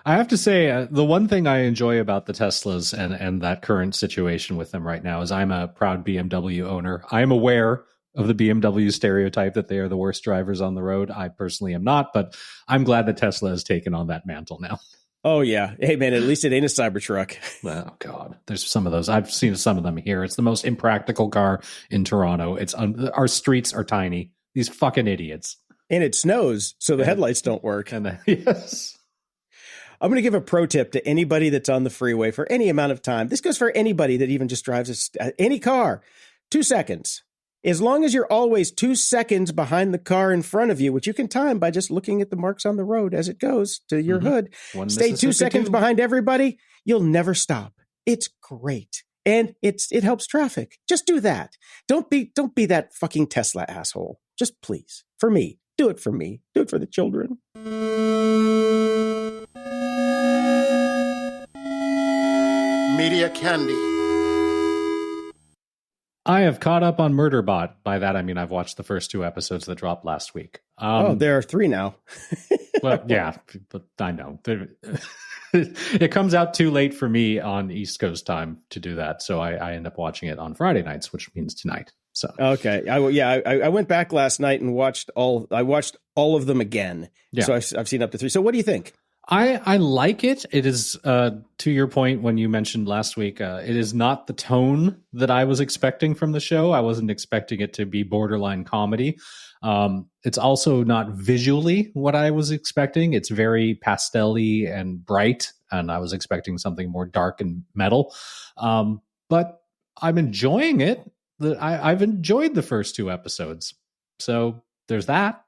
I have to say, the one thing I enjoy about the Teslas and that current situation with them right now is I'm a proud BMW owner. I'm aware of the BMW stereotype that they are the worst drivers on the road. I personally am not, but I'm glad that Tesla has taken on that mantle now.
Oh, yeah. Hey, man, at least it ain't a Cybertruck.
Oh, God. There's some of those. I've seen some of them here. It's the most impractical car in Toronto. Our streets are tiny. These fucking idiots.
And it snows, so the headlights don't work.
Yes.
I'm going to give a pro tip to anybody that's on the freeway for any amount of time. This goes for anybody that even just drives any car. 2 seconds. As long as you're always 2 seconds behind the car in front of you, which you can time by just looking at the marks on the road as it goes to your hood. Stay 2 seconds behind everybody. You'll never stop. It's great. And it helps traffic. Just do that. Don't be that fucking Tesla asshole. Just please. For me. Do it for me. Do it for the children.
Media Candy.
I have caught up on Murderbot. By that, I mean I've watched the first 2 episodes that dropped last week.
There are 3 now.
Well, yeah, but I know. It comes out too late for me on East Coast time to do that. So I end up watching it on Friday nights, which means tonight. So
okay. I went back last night and watched all of them again. Yeah. So I've seen up to 3. So what do you think?
I like it. It is, to your point when you mentioned last week, it is not the tone that I was expecting from the show. I wasn't expecting it to be borderline comedy. It's also not visually what I was expecting. It's very pastel-y and bright, and I was expecting something more dark and metal. But I'm enjoying it. I've enjoyed the first 2 episodes. So there's that.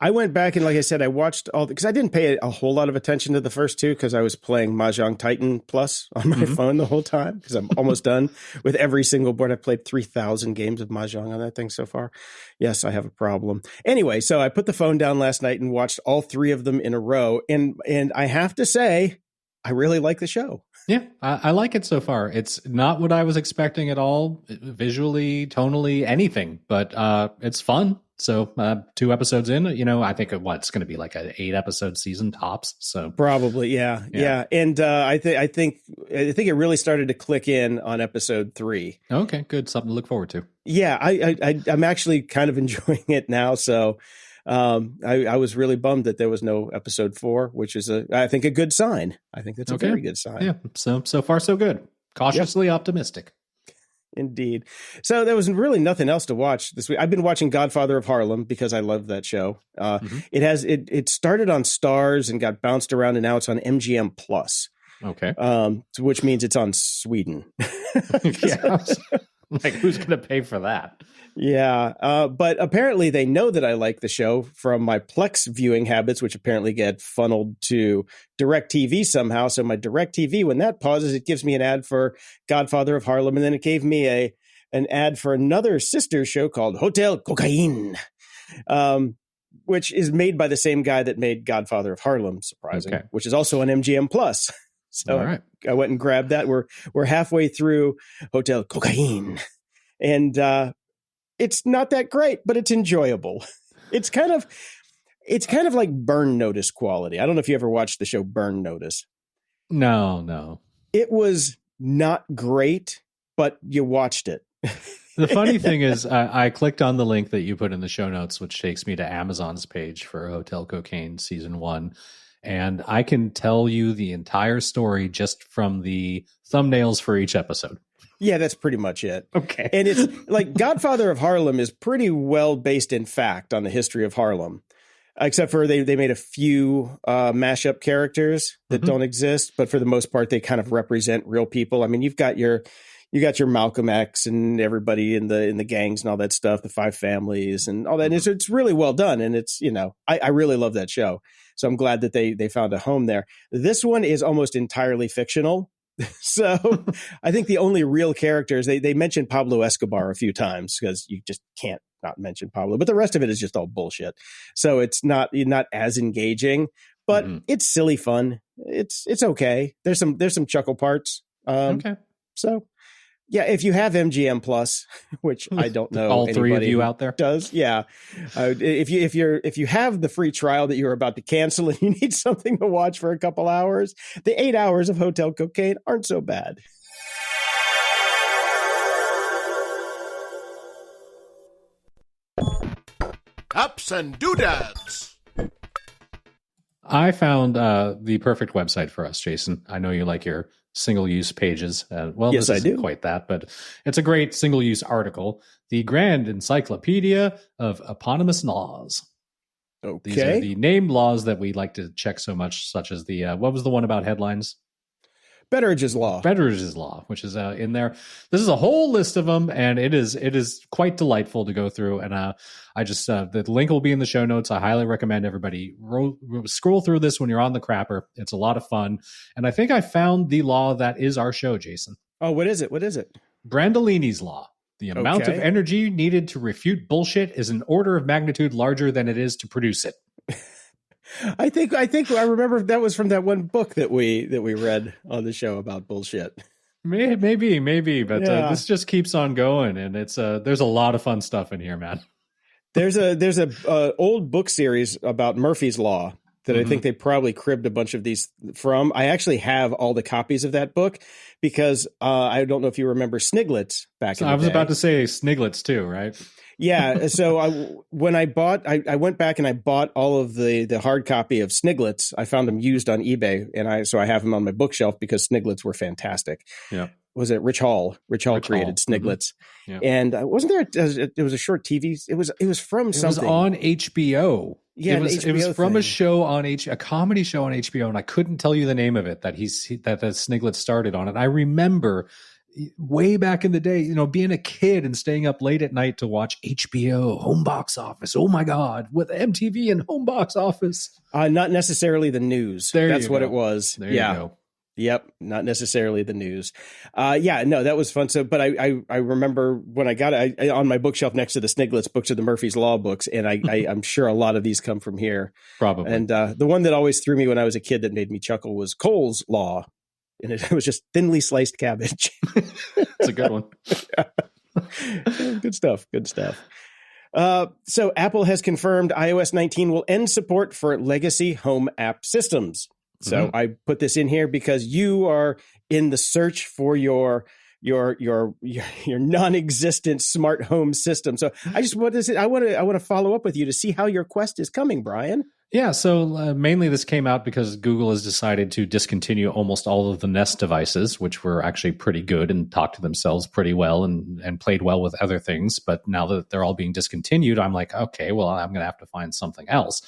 I went back and, like I said, I watched all because I didn't pay a whole lot of attention to the first 2 because I was playing Mahjong Titan Plus on my phone the whole time because I'm almost done with every single board. I've played 3,000 games of Mahjong on that thing so far. Yes, I have a problem. Anyway, so I put the phone down last night and watched all 3 of them in a row. And I have to say, I really like the show.
Yeah, I like it so far. It's not what I was expecting at all, visually, tonally, anything, but it's fun. So 2 episodes in, I think it's going to be like an 8-episode season tops. So probably, yeah. And I think it really started to click in on episode 3. Okay, good, something to look forward to. Yeah, I'm actually kind of enjoying it now. So I was really bummed that there was no episode 4, which is I think a good sign. I think that's a very good sign. Yeah. So far so good. Cautiously optimistic. Indeed. So there was really nothing else to watch this week. I've been watching Godfather of Harlem because I love that show. It started on Stars and got bounced around, and now it's on MGM Plus. Okay. Which means it's on Sweden. Yeah. Like, who's going to pay for that? Yeah. But apparently they know that I like the show from my Plex viewing habits, which apparently get funneled to DirecTV somehow. So my DirecTV, when that pauses, it gives me an ad for Godfather of Harlem. And then it gave me an ad for another sister show called Hotel Cocaine, which is made by the same guy that made Godfather of Harlem, surprising, which is also on MGM Plus. So all right. I went and grabbed that. We're halfway through Hotel Cocaine, and it's not that great, but it's enjoyable. It's kind of like Burn Notice quality. I don't know if you ever watched the show Burn Notice. No. It was not great, but you watched it. The funny thing is, I clicked on the link that you put in the show notes, which takes me to Amazon's page for Hotel Cocaine Season 1. And I can tell you the entire story just from the thumbnails for each episode. Yeah, that's pretty much it. Okay. And it's like Godfather of Harlem is pretty well based in fact on the history of Harlem, except for they made a few mashup characters that don't exist. But for the most part, they kind of represent real people. I mean, you got your Malcolm X and everybody in the gangs and all that stuff, the 5 families and all that. And it's really well done. And it's, I really love that show. So I'm glad that they found a home there. This one is almost entirely fictional. So I think the only real characters, they mentioned Pablo Escobar a few times because you just can't not mention Pablo, but the rest of it is just all bullshit. So it's not as engaging, but it's silly fun. It's okay. There's some chuckle parts. Okay. So
Yeah, if you have MGM Plus, which I don't know,
all three of you out there
does. Yeah, if you have the free trial that you're about to cancel and you need something to watch for a couple hours, the 8 hours of Hotel Cocaine aren't so bad.
Ups and doodads.
I found the perfect website for us, Jason. I know you like your single-use pages.
Yes,
this isn't quite that, but it's a great single-use article. The Grand Encyclopedia of Eponymous Laws.
Okay.
These are the named laws that we like to check so much, such as the, what was the one about headlines?
Betteridge's Law.
Betteridge's Law, which is in there. This is a whole list of them, and it is quite delightful to go through. And I just the link will be in the show notes. I highly recommend everybody scroll through this when you're on the crapper. It's a lot of fun, and I think I found the law that is our show, Jason.
Oh, what is it? What is it?
Brandolini's Law. The amount of energy needed to refute bullshit is an order of magnitude larger than it is to produce it.
I think I remember that was from that one book that we read on the show about bullshit.
Maybe, but this just keeps on going, and it's there's a lot of fun stuff in here, man.
There's a old book series about Murphy's Law that I think they probably cribbed a bunch of these from. I actually have all the copies of that book because I don't know if you remember Sniglets back in the day. I
was about to say Sniglets too, right?
Yeah. So when I went back and I bought all of the hard copy of Sniglets. I found them used on eBay, and I have them on my bookshelf because Sniglets were fantastic.
Yeah.
Was it Rich Hall? Rich Hall created Sniglets. Mm-hmm. Yeah. And wasn't there? It was a short TV. It was from something.
It was on HBO.
Yeah,
it was from a show on a comedy show on HBO, and I couldn't tell you the name of it that Sniglets started on it. I remember way back in the day, being a kid and staying up late at night to watch HBO Home Box Office. Oh my God, with MTV and Home Box Office.
Not necessarily the news. That's what it was.
There you go.
Yep, not necessarily the news. That was fun. So, but I remember when I got it on my bookshelf next to the Sniglets books of the Murphy's Law books, and I'm sure a lot of these come from here.
Probably.
And the one that always threw me when I was a kid that made me chuckle was Cole's Law. And it was just thinly sliced cabbage.
It's a good one.
Good stuff. So Apple has confirmed iOS 19 will end support for legacy home app systems. So I put this in here because you are in the search for your non-existent smart home system. So I want to follow up with you to see how your quest is coming, Brian.
Yeah, so mainly this came out because Google has decided to discontinue almost all of the Nest devices, which were actually pretty good and talked to themselves pretty well and played well with other things. But now that they're all being discontinued, I'm like, okay, well, I'm going to have to find something else.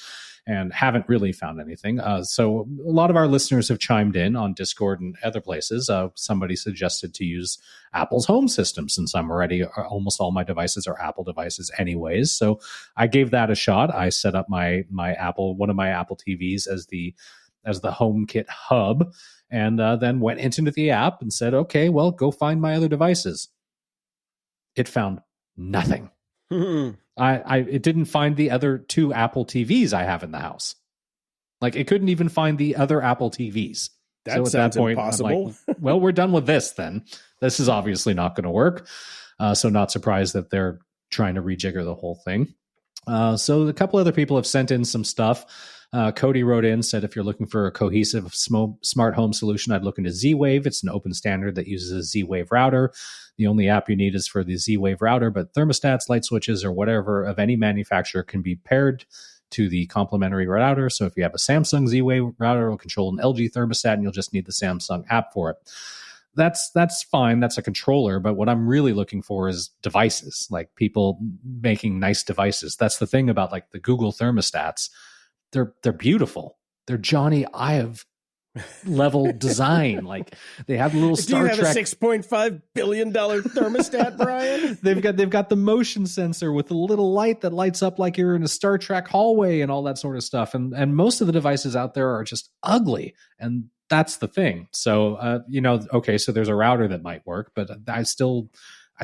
And haven't really found anything. So a lot of our listeners have chimed in on Discord and other places. Somebody suggested to use Apple's home system since I'm already almost all my devices are Apple devices anyways. So I gave that a shot. I set up one of my Apple TVs as the HomeKit hub, and then went into the app and said, okay, well, go find my other devices. It found nothing. It didn't find the other two Apple TVs I have in the house. Like, it couldn't even find the other Apple TVs.
So at that point,
impossible. I'm like, well, we're done with this then. This is obviously not going to work. So not surprised that they're trying to rejigger the whole thing. So a couple other people have sent in some stuff. Cody wrote in, said, if you're looking for a cohesive smart home solution, I'd look into Z-Wave. It's an open standard that uses a Z-Wave router. The only app you need is for the Z-Wave router, but thermostats, light switches, or whatever of any manufacturer can be paired to the complementary router. So if you have a Samsung Z-Wave router, it'll control an LG thermostat, and you'll just need the Samsung app for it. That's fine. That's a controller. But what I'm really looking for is devices, like people making nice devices. That's the thing about like the Google thermostats. They're beautiful. They're Johnny Ive level design. Like they have a little Star Trek.
Do you have a $6.5 billion thermostat, Brian?
They've got the motion sensor with a little light that lights up like you're in a Star Trek hallway and all that sort of stuff. And most of the devices out there are just ugly. And that's the thing. So, okay, so there's a router that might work, but I still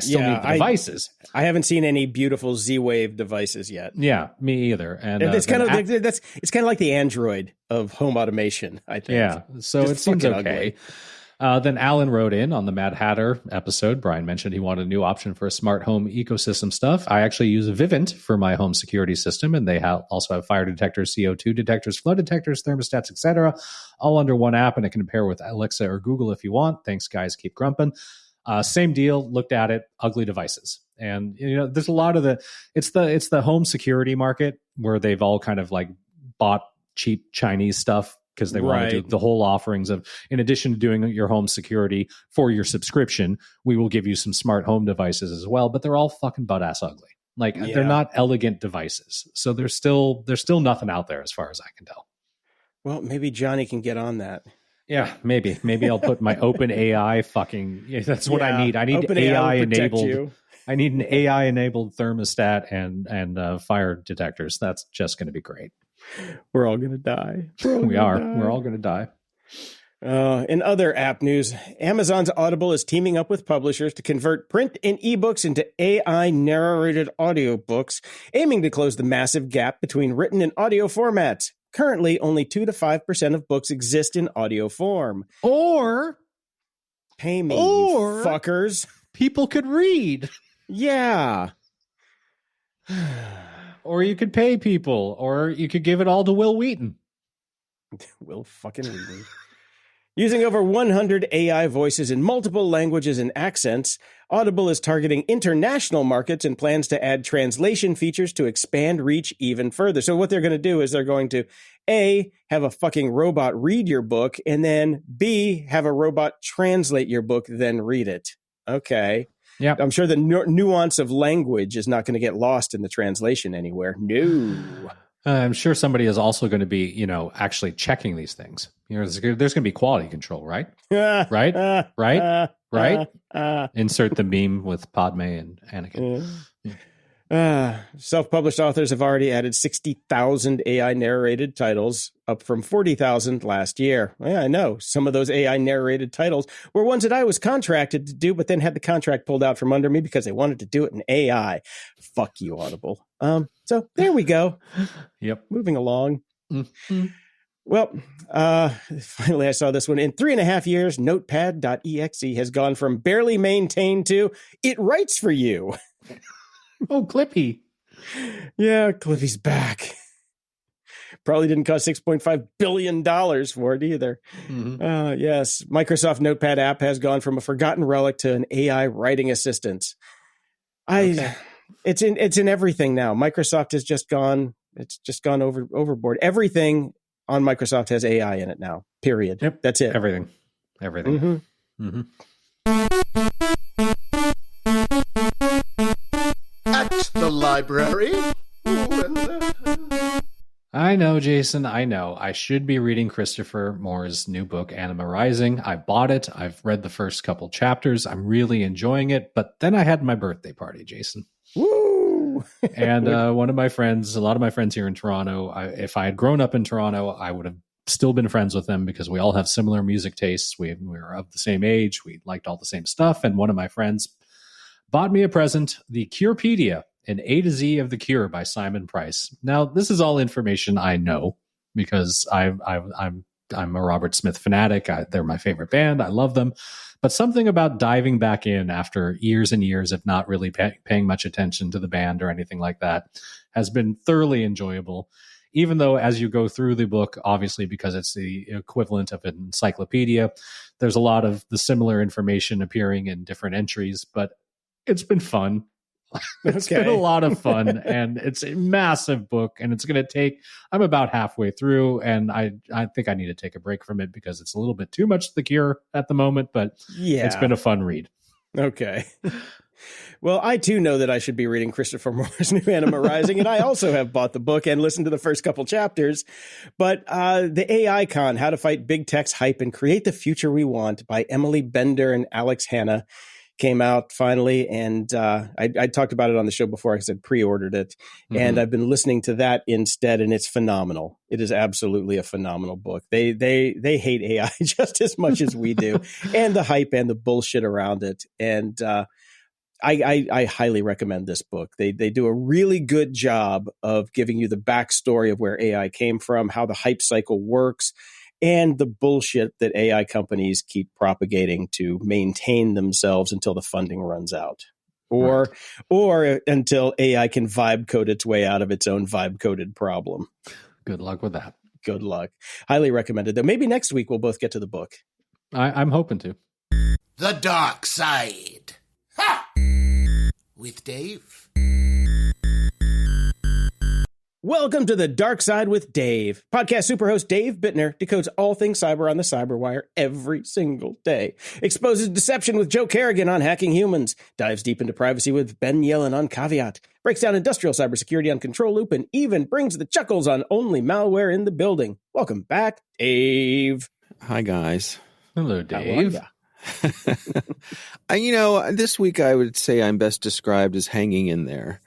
need the devices.
I haven't seen any beautiful Z-Wave devices yet.
Yeah, me either. And
it's kind of like the Android of home automation, I think.
Yeah, so it seems okay. Then Alan wrote in on the Mad Hatter episode. Brian mentioned he wanted a new option for smart home ecosystem stuff. I actually use Vivint for my home security system, and they also have fire detectors, CO2 detectors, flood detectors, thermostats, etc., all under one app, and it can pair with Alexa or Google if you want. Thanks, guys. Keep grumping. Same deal. Looked at it. Ugly devices. And there's a lot of it's the home security market where they've all kind of like bought cheap Chinese stuff because they want to do the whole offerings of, in addition to doing your home security for your subscription, we will give you some smart home devices as well. But they're all fucking butt ass ugly. Like they're not elegant devices. So there's still nothing out there as far as I can tell.
Well, maybe Johnny can get on that.
Yeah, maybe I'll put my open AI that's what I need. I need AI enabled. I need an AI enabled thermostat and fire detectors. That's just going to be great.
We're all going to die.
We are. We're all going to die.
In other app news, Amazon's Audible is teaming up with publishers to convert print and ebooks into AI narrated audiobooks, aiming to close the massive gap between written and audio formats. Currently, only 2 to 5% of books exist in audio form.
Or
pay me, you fuckers.
People could read.
Yeah.
Or you could pay people, or you could give it all to Will Wheaton.
Will fucking Wheaton. Using over 100 AI voices in multiple languages and accents, Audible is targeting international markets and plans to add translation features to expand reach even further. So what they're going to do is they're going to, A, have a fucking robot read your book, and then B, have a robot translate your book, then read it. Okay.
Yeah,
I'm sure the nuance of language is not going to get lost in the translation anywhere. No.
I'm sure somebody is also going to be, actually checking these things. There's going to be quality control, right? right? Insert the meme with Padme and Anakin.
Self-published authors have already added 60,000 AI narrated titles, up from 40,000 last year. Yeah, I know. Some of those AI narrated titles were ones that I was contracted to do, but then had the contract pulled out from under me because they wanted to do it in AI. Fuck you, Audible. So there we go.
Yep.
Moving along.
Mm-hmm.
Well, finally I saw this one. In 3.5 years, Notepad.exe has gone from barely maintained to it writes for you.
Oh, Clippy.
Yeah, Clippy's back. Probably didn't cost $6.5 billion for it either.
Mm-hmm.
Yes, Microsoft Notepad app has gone from a forgotten relic to an AI writing assistant. It's in everything now. Microsoft has just gone overboard. Everything on Microsoft has AI in it now. Period.
Yep.
That's it.
Everything.
Mm-hmm.
Mm-hmm.
At the library.
I know, Jason. I know. I should be reading Christopher Moore's new book, Anima Rising. I bought it. I've read the first couple chapters. I'm really enjoying it. But then I had my birthday party, Jason.
Woo!
And a lot of my friends here in Toronto, if I had grown up in Toronto, I would have still been friends with them because we all have similar music tastes. We were of the same age. We liked all the same stuff. And one of my friends bought me a present, the Curepedia, an A to Z of the Cure by Simon Price. Now, this is all information I know because I'm a Robert Smith fanatic. They're my favorite band. I love them. But something about diving back in after years and years of not really paying much attention to the band or anything like that has been thoroughly enjoyable. Even though as you go through the book, obviously because it's the equivalent of an encyclopedia, there's a lot of the similar information appearing in different entries, but it's been fun. It's been a lot of fun, and it's a massive book, and it's going to take, I'm about halfway through, and I think I need to take a break from it because it's a little bit too much The Cure at the moment, but yeah, it's been a fun read.
Okay. Well, I too know that I should be reading Christopher Moore's new Anima Rising, and I also have bought the book and listened to the first couple chapters. But the AI Con, How to Fight Big Tech's Hype and Create the Future We Want by Emily Bender and Alex Hanna came out finally. And I talked about it on the show before. I said pre-ordered it. Mm-hmm. And I've been listening to that instead, and it's phenomenal. It is absolutely a phenomenal book. They hate AI just as much as we do, and the hype and the bullshit around it. And I highly recommend this book. They do a really good job of giving you the backstory of where AI came from, how the hype cycle works, and the bullshit that AI companies keep propagating to maintain themselves until the funding runs out. Or until AI can vibe code its way out of its own vibe coded problem.
Good luck with that.
Good luck. Highly recommended, though. Maybe next week we'll both get to the book.
I'm hoping to.
The Dark Side. Ha! With Dave. Welcome to The Dark Side with Dave. Podcast superhost Dave Bittner decodes all things cyber on the Cyberwire every single day. Exposes deception with Joe Kerrigan on hacking humans. Dives deep into privacy with Ben Yellen on Caveat. Breaks down industrial cybersecurity on Control Loop and even brings the chuckles on only malware in the building. Welcome back, Dave.
Hi, guys.
Hello, Dave.
This week I would say I'm best described as hanging in there.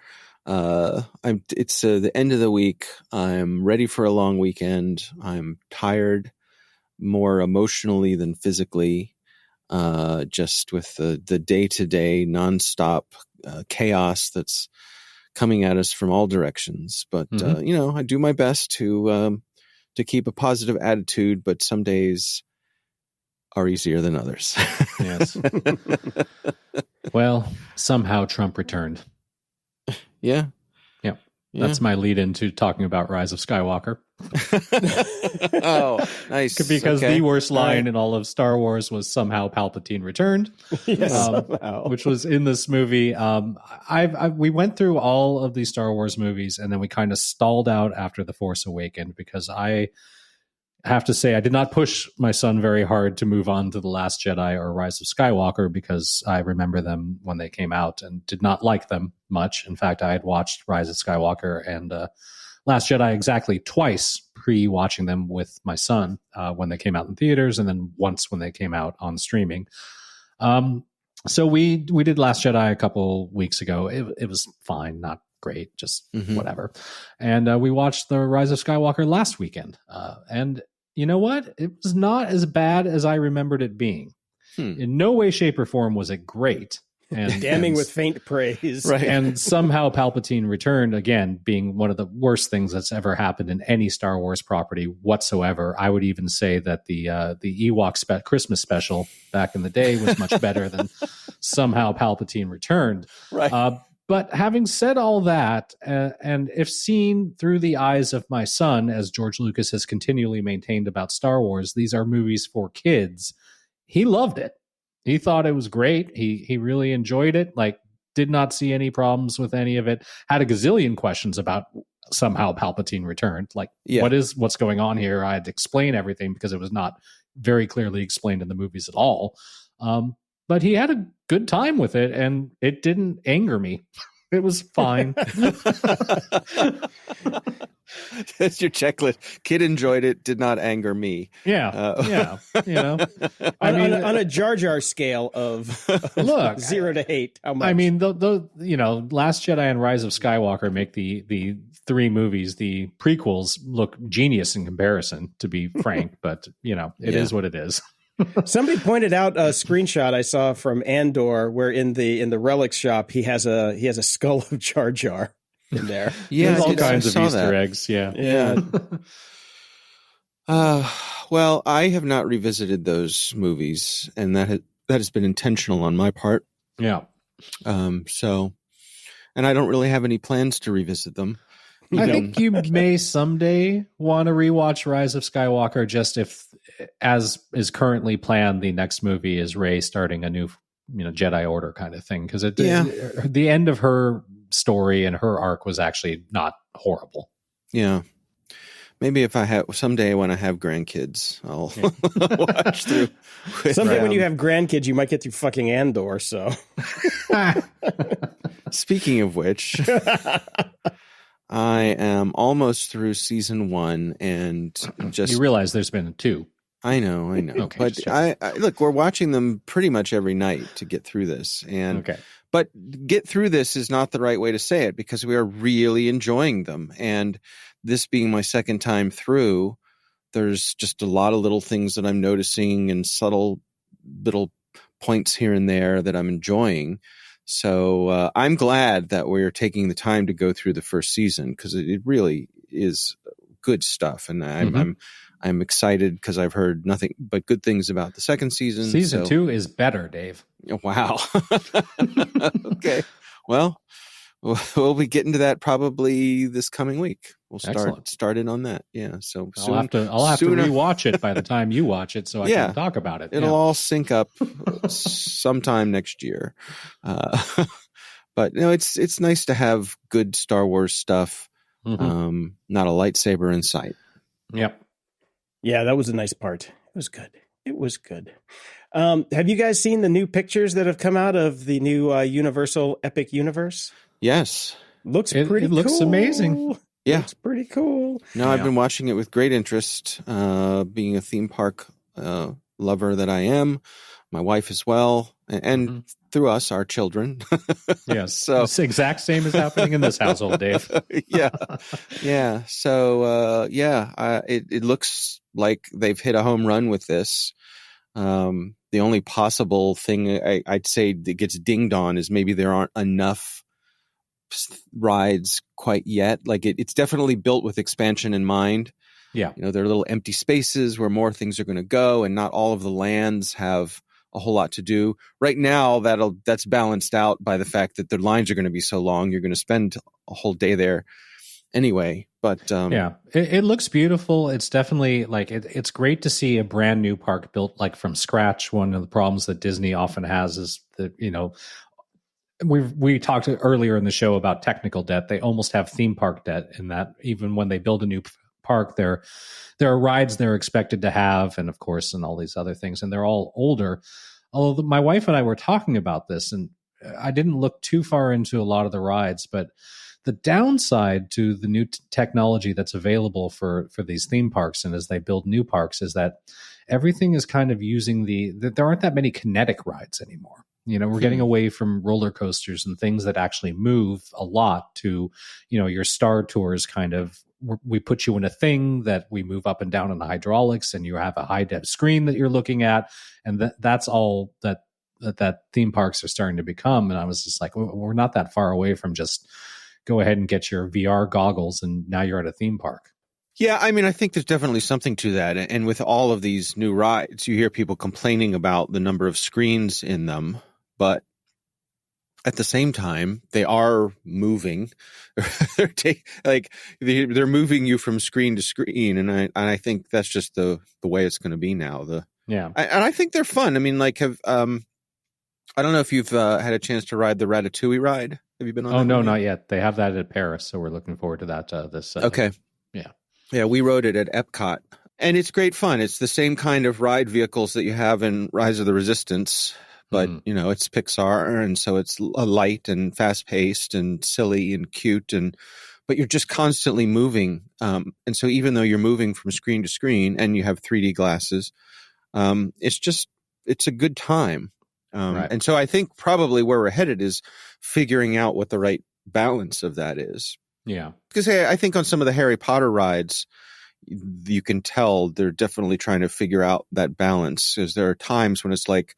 It's the end of the week. I'm ready for a long weekend. I'm tired, more emotionally than physically, just with the day-to-day nonstop chaos that's coming at us from all directions. But I do my best to keep a positive attitude, but some days are easier than others.
Yes. Well, somehow Trump returned.
Yeah.
That's my lead into talking about Rise of Skywalker.
Oh, nice.
Because the worst line in all of Star Wars was somehow Palpatine returned.
Yes, somehow.
Which was in this movie. We went through all of these Star Wars movies, and then we kind of stalled out after The Force Awakens, because I have to say I did not push my son very hard to move on to The Last Jedi or Rise of Skywalker, because I remember them when they came out and did not like them much. In fact, I had watched Rise of Skywalker and Last Jedi exactly twice pre-watching them with my son when they came out in theaters, and then once when they came out on streaming. So we did Last Jedi a couple weeks ago. It was fine, not great, just whatever. And we watched The Rise of Skywalker last weekend. And you know what? It was not as bad as I remembered it being. In no way, shape, or form was it great. And
damning with faint praise.
Right.
And somehow Palpatine returned, again, being one of the worst things that's ever happened in any Star Wars property whatsoever. I would even say that the Ewok Christmas special back in the day was much better than somehow Palpatine returned.
Right.
But having said all that, and if seen through the eyes of my son, as George Lucas has continually maintained about Star Wars, these are movies for kids. He loved it. He thought it was great. He really enjoyed it. Like, did not see any problems with any of it. Had a gazillion questions about somehow Palpatine returned. Like, what's going on here? I had to explain everything because it was not very clearly explained in the movies at all. But he had a good time with it, and it didn't anger me. It was fine.
That's your checklist. Kid enjoyed it, did not anger me.
Yeah.
On a Jar Jar scale of 0 to 8, how much?
I mean, Last Jedi and Rise of Skywalker make the three movies, the prequels, look genius in comparison, to be frank. But it is what it is.
Somebody pointed out a screenshot I saw from Andor where in the relics shop he has a skull of Jar Jar in there.
There's all kinds of Easter eggs. Yeah.
Well, I have not revisited those movies, and that has been intentional on my part.
Yeah.
So, and I don't really have any plans to revisit them.
I think you may someday want to rewatch Rise of Skywalker, just if, as is currently planned, the next movie is Rey starting a new, Jedi Order kind of thing. Because the end of her story and her arc was actually not horrible.
Yeah. Maybe if someday when I have grandkids, I'll watch through.
Someday when you have grandkids, you might get through fucking Andor. So,
speaking of which, I am almost through season 1, and just
you realize there's been 2.
I know.
Okay,
but I look, we're watching them pretty much every night to get through this, but get through this is not the right way to say it, because we are really enjoying them, and this being my second time through, there's just a lot of little things that I'm noticing and subtle little points here and there that I'm enjoying. So I'm glad that we're taking the time to go through the first season, because it really is good stuff, and I'm I'm excited because I've heard nothing but good things about the second season.
Season 2 is better, Dave.
Wow. Okay. Well, we'll be getting to that probably this coming week. We'll start in on that. Yeah. So
I'll have to rewatch it by the time you watch it, so I can talk about it.
It'll all sync up sometime next year. But it's nice to have good Star Wars stuff.
Mm-hmm.
Not a lightsaber in sight.
Yep.
Yeah, that was a nice part. It was good. Have you guys seen the new pictures that have come out of the new Universal Epic Universe?
Yes.
It looks amazing.
Yeah.
It's pretty cool.
No, I've been watching it with great interest, being a theme park lover that I am, my wife as well, and through us, our children.
Yes.
So
it's the exact same as happening in this household, Dave.
Yeah. Yeah. So, it looks like they've hit a home run with this. The only possible thing I'd say that gets dinged on is maybe there aren't enough rides quite yet. Like it's definitely built with expansion in mind.
Yeah.
There are little empty spaces where more things are going to go, and not all of the lands have a whole lot to do. Right now, that's balanced out by the fact that the lines are going to be so long. You're going to spend a whole day there anyway. But
it looks beautiful. It's definitely like it's great to see a brand new park built like from scratch. One of the problems that Disney often has is that we talked earlier in the show about technical debt. They almost have theme park debt in that even when they build a new park, there are rides they're expected to have, and of course, and all these other things, and they're all older. Although my wife and I were talking about this, and I didn't look too far into a lot of the rides, but the downside to the new technology that's available for these theme parks and as they build new parks is that everything is kind of using there aren't that many kinetic rides anymore. We're getting away from roller coasters and things that actually move a lot to, your Star Tours kind of, we put you in a thing that we move up and down in the hydraulics and you have a high def screen that you're looking at. And that's all that theme parks are starting to become. And I was just like, we're not that far away from just go ahead and get your VR goggles and now you're at a theme park.
Yeah, I mean, I think there's definitely something to that. And with all of these new rides, you hear people complaining about the number of screens in them. But at the same time, they are moving. they're moving you from screen to screen, and I think that's just the way it's going to be now. And I think they're fun. I mean, I don't know if you've had a chance to ride the Ratatouille ride. Have you been on?
Oh no, not yet. They have that at Paris, so we're looking forward to that.
Okay. Yeah, we rode it at Epcot, and it's great fun. It's the same kind of ride vehicles that you have in Rise of the Resistance. But, it's Pixar, and so it's light and fast-paced and silly and cute, but you're just constantly moving. And so even though you're moving from screen to screen and you have 3D glasses, it's a good time.
Right.
And so I think probably where we're headed is figuring out what the right balance of that is.
Yeah.
Because I think on some of the Harry Potter rides, you can tell they're definitely trying to figure out that balance, because there are times when it's like,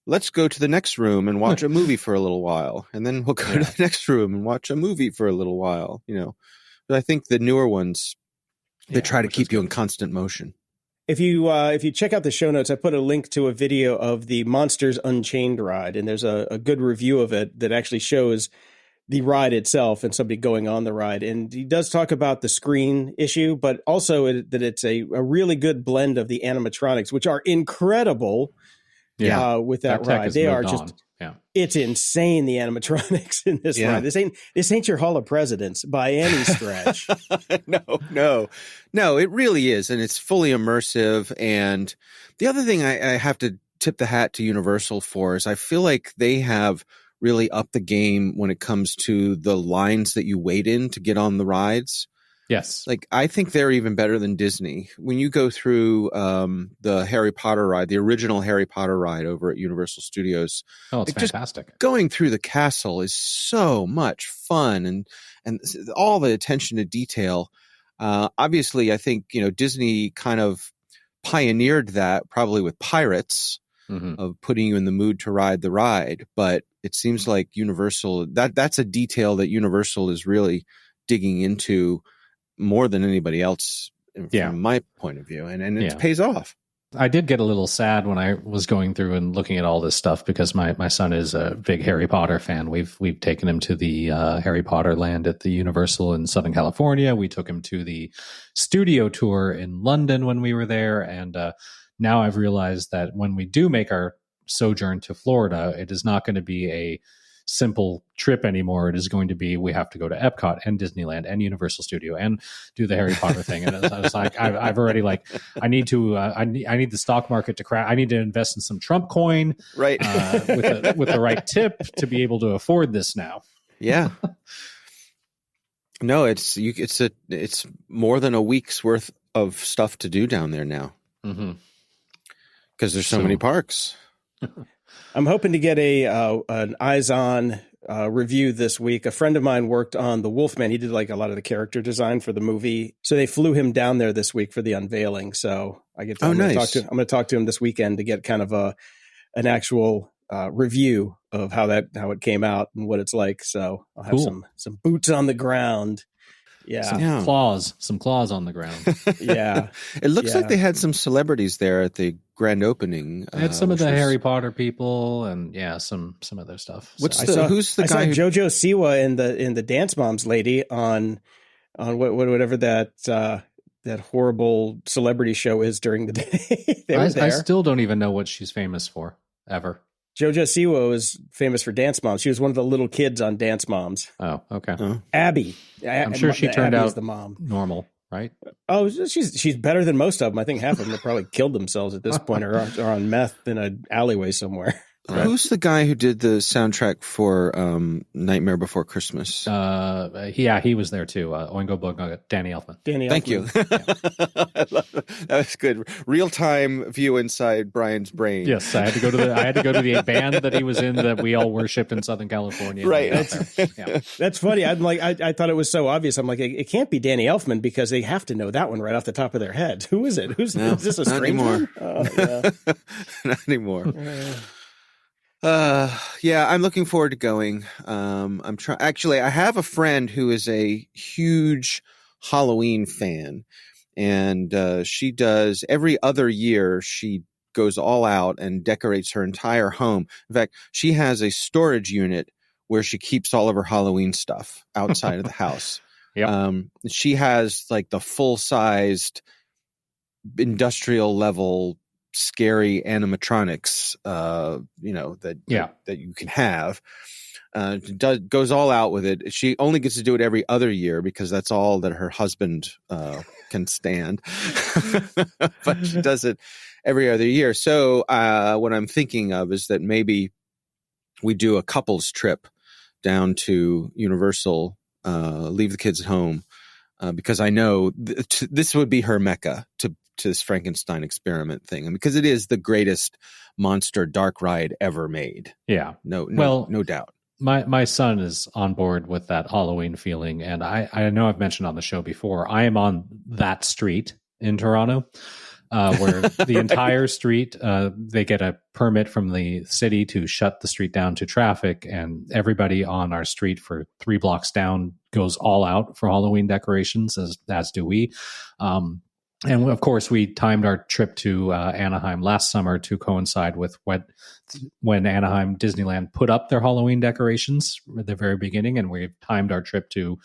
let's go to the next room and watch a movie for a little while. And then we'll go to the next room and watch a movie for a little while, But I think the newer ones, they try to keep you in constant motion.
If you check out the show notes, I put a link to a video of the Monsters Unchained ride, and there's a good review of it that actually shows the ride itself and somebody going on the ride. And he does talk about the screen issue, but also that it's a really good blend of the animatronics, which are incredible. With that ride, they are just it's insane, the animatronics in this ride. This ain't your Hall of Presidents by any stretch.
No, it really is, and it's fully immersive. And the other thing I have to tip the hat to Universal for is I feel like they have really upped the game when it comes to the lines that you wait in to get on the rides.
Yes.
Like, I think they're even better than Disney. When you go through the Harry Potter ride, the original Harry Potter ride over at Universal Studios.
Oh, it's fantastic.
Just going through the castle is so much fun, and all the attention to detail. Obviously, I think, Disney kind of pioneered that probably with Pirates, of putting you in the mood to ride the ride. But it seems like Universal, that's a detail that Universal is really digging into more than anybody else from my point of view, and it pays off.
I did get a little sad when I was going through and looking at all this stuff because my son is a big Harry Potter fan. We've taken him to the Harry Potter land at the Universal in Southern California. We took him to the studio tour in London when we were there. And now I've realized that when we do make our sojourn to Florida, it is not going to be a simple trip anymore. It is going to be, we have to go to Epcot and Disneyland and Universal Studio and do the Harry Potter thing. And I was like, I've already I need the stock market to crash. I need to invest in some Trump coin,
right?
With the right tip to be able to afford this now.
Yeah. No, it's more than a week's worth of stuff to do down there now. Because there's so many parks.
I'm hoping to get an eyes-on review this week. A friend of mine worked on The Wolfman. He did a lot of the character design for the movie. So they flew him down there this week for the unveiling. So I get to, I'm going to talk to him this weekend to get kind of an actual review of how it came out and what it's like. So I'll have some boots on the ground. Yeah.
Some claws on the ground.
Yeah.
It looks like they had some celebrities there at the grand opening.
They had some of the Harry Potter people and some other stuff.
Who's the guy?
I saw JoJo Siwa and the Dance Moms lady on whatever that horrible celebrity show is during the day.
I still don't even know what she's famous for ever.
JoJo Siwa was famous for Dance Moms. She was one of the little kids on Dance Moms.
Oh, okay.
Abby.
I'm sure she turned out
the mom.
Normal, right?
Oh, she's better than most of them. I think half of them have probably killed themselves at this point or are on meth in an alleyway somewhere.
Right. Who's the guy who did the soundtrack for Nightmare Before Christmas?
He was there too. Oingo Boingo, Danny Elfman.
Thank you. I love it. That was good. Real time view inside Brian's brain.
Yes, I had to go to the band that he was in that we all worship in Southern California.
Right.
That's funny. I'm like, I thought it was so obvious. I'm like, it can't be Danny Elfman because they have to know that one right off the top of their head. Who is it? Is this a stranger?
Not anymore. Not anymore. I'm looking forward to going. Actually, I have a friend who is a huge Halloween fan, and she does every other year. She goes all out and decorates her entire home. In fact, she has a storage unit where she keeps all of her Halloween stuff outside of the house. She has the full-sized industrial level scary animatronics, that you can have. Goes all out with it. She only gets to do it every other year because that's all that her husband can stand. But she does it every other year. So what I'm thinking of is that maybe we do a couples trip down to Universal, leave the kids at home, because I know this would be her mecca to this Frankenstein experiment thing, and because it is the greatest monster dark ride ever made.
Yeah,
no doubt.
My son is on board with that Halloween feeling, and I know I've mentioned on the show before, I am on that street in Toronto, where the entire street, they get a permit from the city to shut the street down to traffic, and everybody on our street for 3 blocks down goes all out for Halloween decorations, as do we. And of course, we timed our trip to Anaheim last summer to coincide with when Anaheim Disneyland put up their Halloween decorations at the very beginning, and we timed our trip to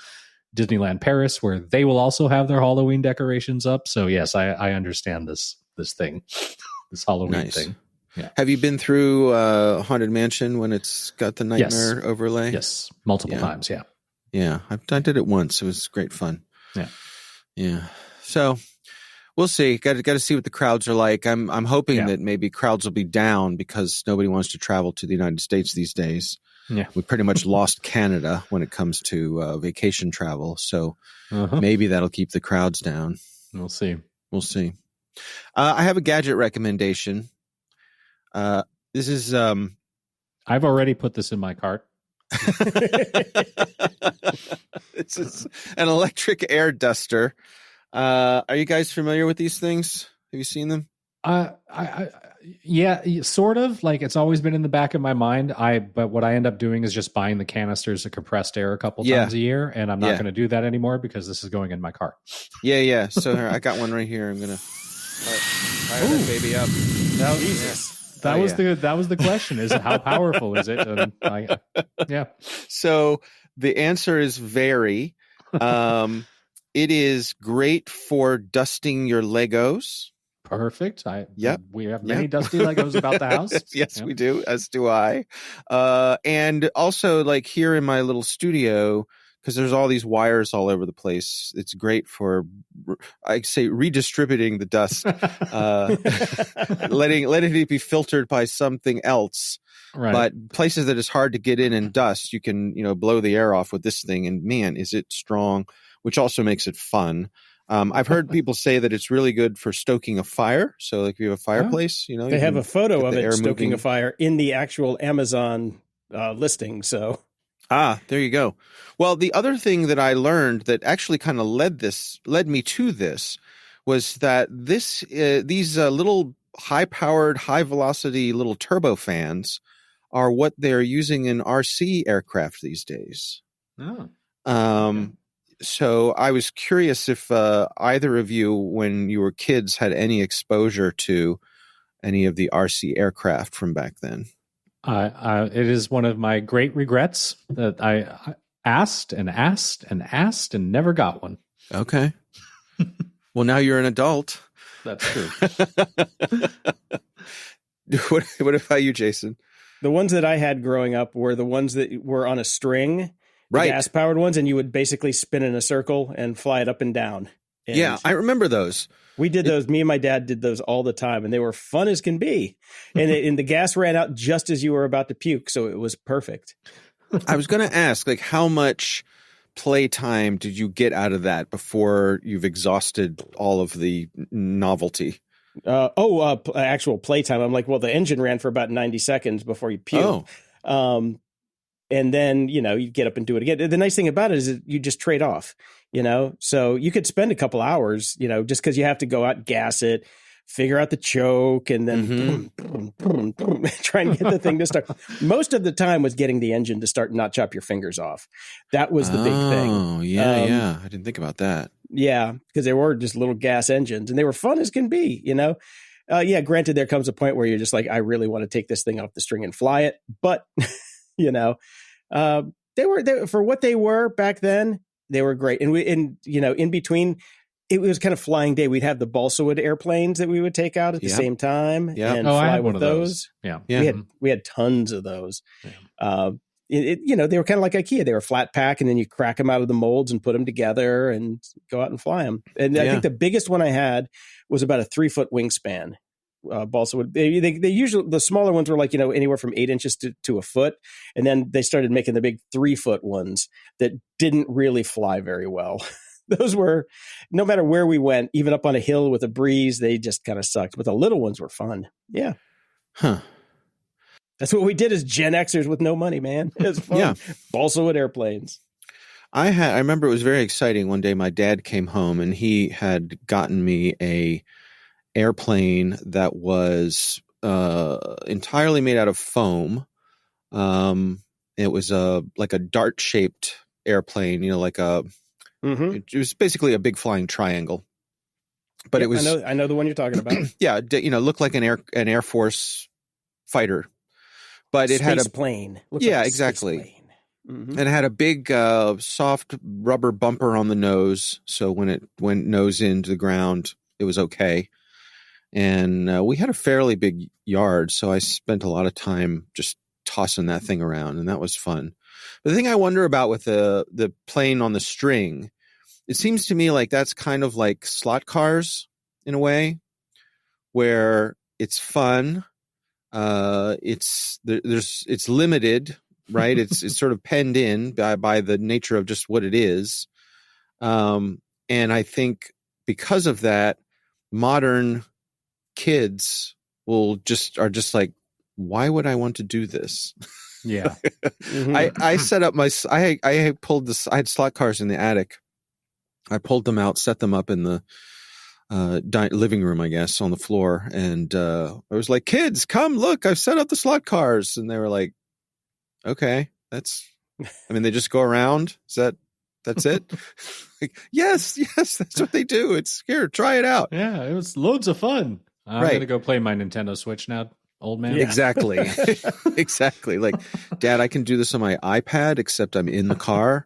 Disneyland Paris, where they will also have their Halloween decorations up. So yes, I understand this thing, this Halloween thing. Yeah.
Have you been through Haunted Mansion when it's got the nightmare overlay?
Yes, multiple times. Yeah,
yeah. I did it once. It was great fun.
Yeah.
So. We'll see. Got to see what the crowds are like. I'm hoping that maybe crowds will be down because nobody wants to travel to the United States these days.
Yeah,
we pretty much lost Canada when it comes to vacation travel. So maybe that'll keep the crowds down.
We'll see.
I have a gadget recommendation. This is.
I've already put this in my cart.
This is an electric air duster. Are you guys familiar with these things? Have you seen them?
Yeah, sort of. Like it's always been in the back of my mind. But what I end up doing is just buying the canisters of compressed air a couple times a year, and I'm not going to do that anymore because this is going in my car.
Yeah. So I got one right here. I'm gonna fire that baby up.
Oh, Jesus. That was the question: is how powerful is it? And yeah.
So the answer is very. It is great for dusting your Legos.
Perfect.
Yep.
We have many dusty Legos about the house.
Yes, we do. As do I. And also, like here in my little studio, because there's all these wires all over the place. It's great for, I say, redistributing the dust, letting it be filtered by something else.
Right.
But places that it's hard to get in and dust, you can, blow the air off with this thing, and man, is it strong, which also makes it fun. I've heard people say that it's really good for stoking a fire. So like if you have a fireplace,
they have a photo of it stoking a fire in the actual Amazon listing. So,
there you go. Well, the other thing that I learned that actually kind of led me to this was that these little high-powered, high-velocity little turbofans are what they're using in RC aircraft these days.
Oh.
So I was curious if either of you, when you were kids, had any exposure to any of the RC aircraft from back then.
It is one of my great regrets that I asked and asked and asked and never got one.
Okay. Well, now you're an adult.
That's true.
What about you, Jason?
The ones that I had growing up were the ones that were on a string.
Right.
Gas-powered ones, and you would basically spin in a circle and fly it up and down. And
yeah, I remember those.
We did those. Me and my dad did those all the time, and they were fun as can be. And the gas ran out just as you were about to puke, so it was perfect.
I was going to ask, like, how much playtime did you get out of that before you've exhausted all of the novelty?
Actual playtime. I'm like, well, the engine ran for about 90 seconds before you puke.
Oh.
And then, you get up and do it again. The nice thing about it is that you just trade off, so you could spend a couple hours, just because you have to go out and gas it, figure out the choke, and then try and get the thing to start. Most of the time was getting the engine to start and not chop your fingers off. That was the big thing.
Oh, yeah. I didn't think about that.
Yeah, because they were just little gas engines, and they were fun as can be, Granted, there comes a point where you're just like, I really want to take this thing off the string and fly it. But, they were for what they were back then. They were great. And in between, it was kind of flying day. We'd have the balsa wood airplanes that we would take out at the same time and fly
I had
with
one of
those.
Yeah.
We had tons of those.
Yeah.
They were kind of like IKEA. They were flat pack, and then you crack them out of the molds and put them together and go out and fly them. And I think the biggest one I had was about a 3-foot wingspan. Balsa wood. They usually, the smaller ones were like, anywhere from 8 inches to a foot. And then they started making the big 3-foot ones that didn't really fly very well. Those were, no matter where we went, even up on a hill with a breeze, they just kind of sucked. But the little ones were fun. Yeah.
Huh.
That's what we did as Gen Xers with no money, man. It was fun. Yeah. Balsa wood airplanes.
I remember it was very exciting. One day my dad came home and he had gotten me a airplane that was entirely made out of foam. It was like a dart shaped airplane, like it was basically a big flying triangle. But it was,
I know the one you're talking about.
Yeah, looked like an Air Force fighter. But it had a
plane.
Yeah, exactly. And it had a big soft rubber bumper on the nose, so when it went nose into the ground, it was okay. And we had a fairly big yard, so I spent a lot of time just tossing that thing around, and that was fun. But the thing I wonder about with the plane on the string, it seems to me like that's kind of like slot cars in a way, where it's fun. It's limited, right? It's sort of penned in by the nature of just what it is. And I think because of that, modern kids are just like, why would I want to do this?
Yeah.
I set up I pulled this. I had slot cars in the attic. I pulled them out, set them up in the living room, I guess, on the floor. And I was like, kids, come look, I've set up the slot cars. And they were like, okay, they just go around. That's it? Like, yes, that's what they do. It's here, try it out.
Yeah, it was loads of fun. I'm going to go play my Nintendo Switch now, old man.
Yeah. Exactly. Exactly. Like, Dad, I can do this on my iPad, except I'm in the car.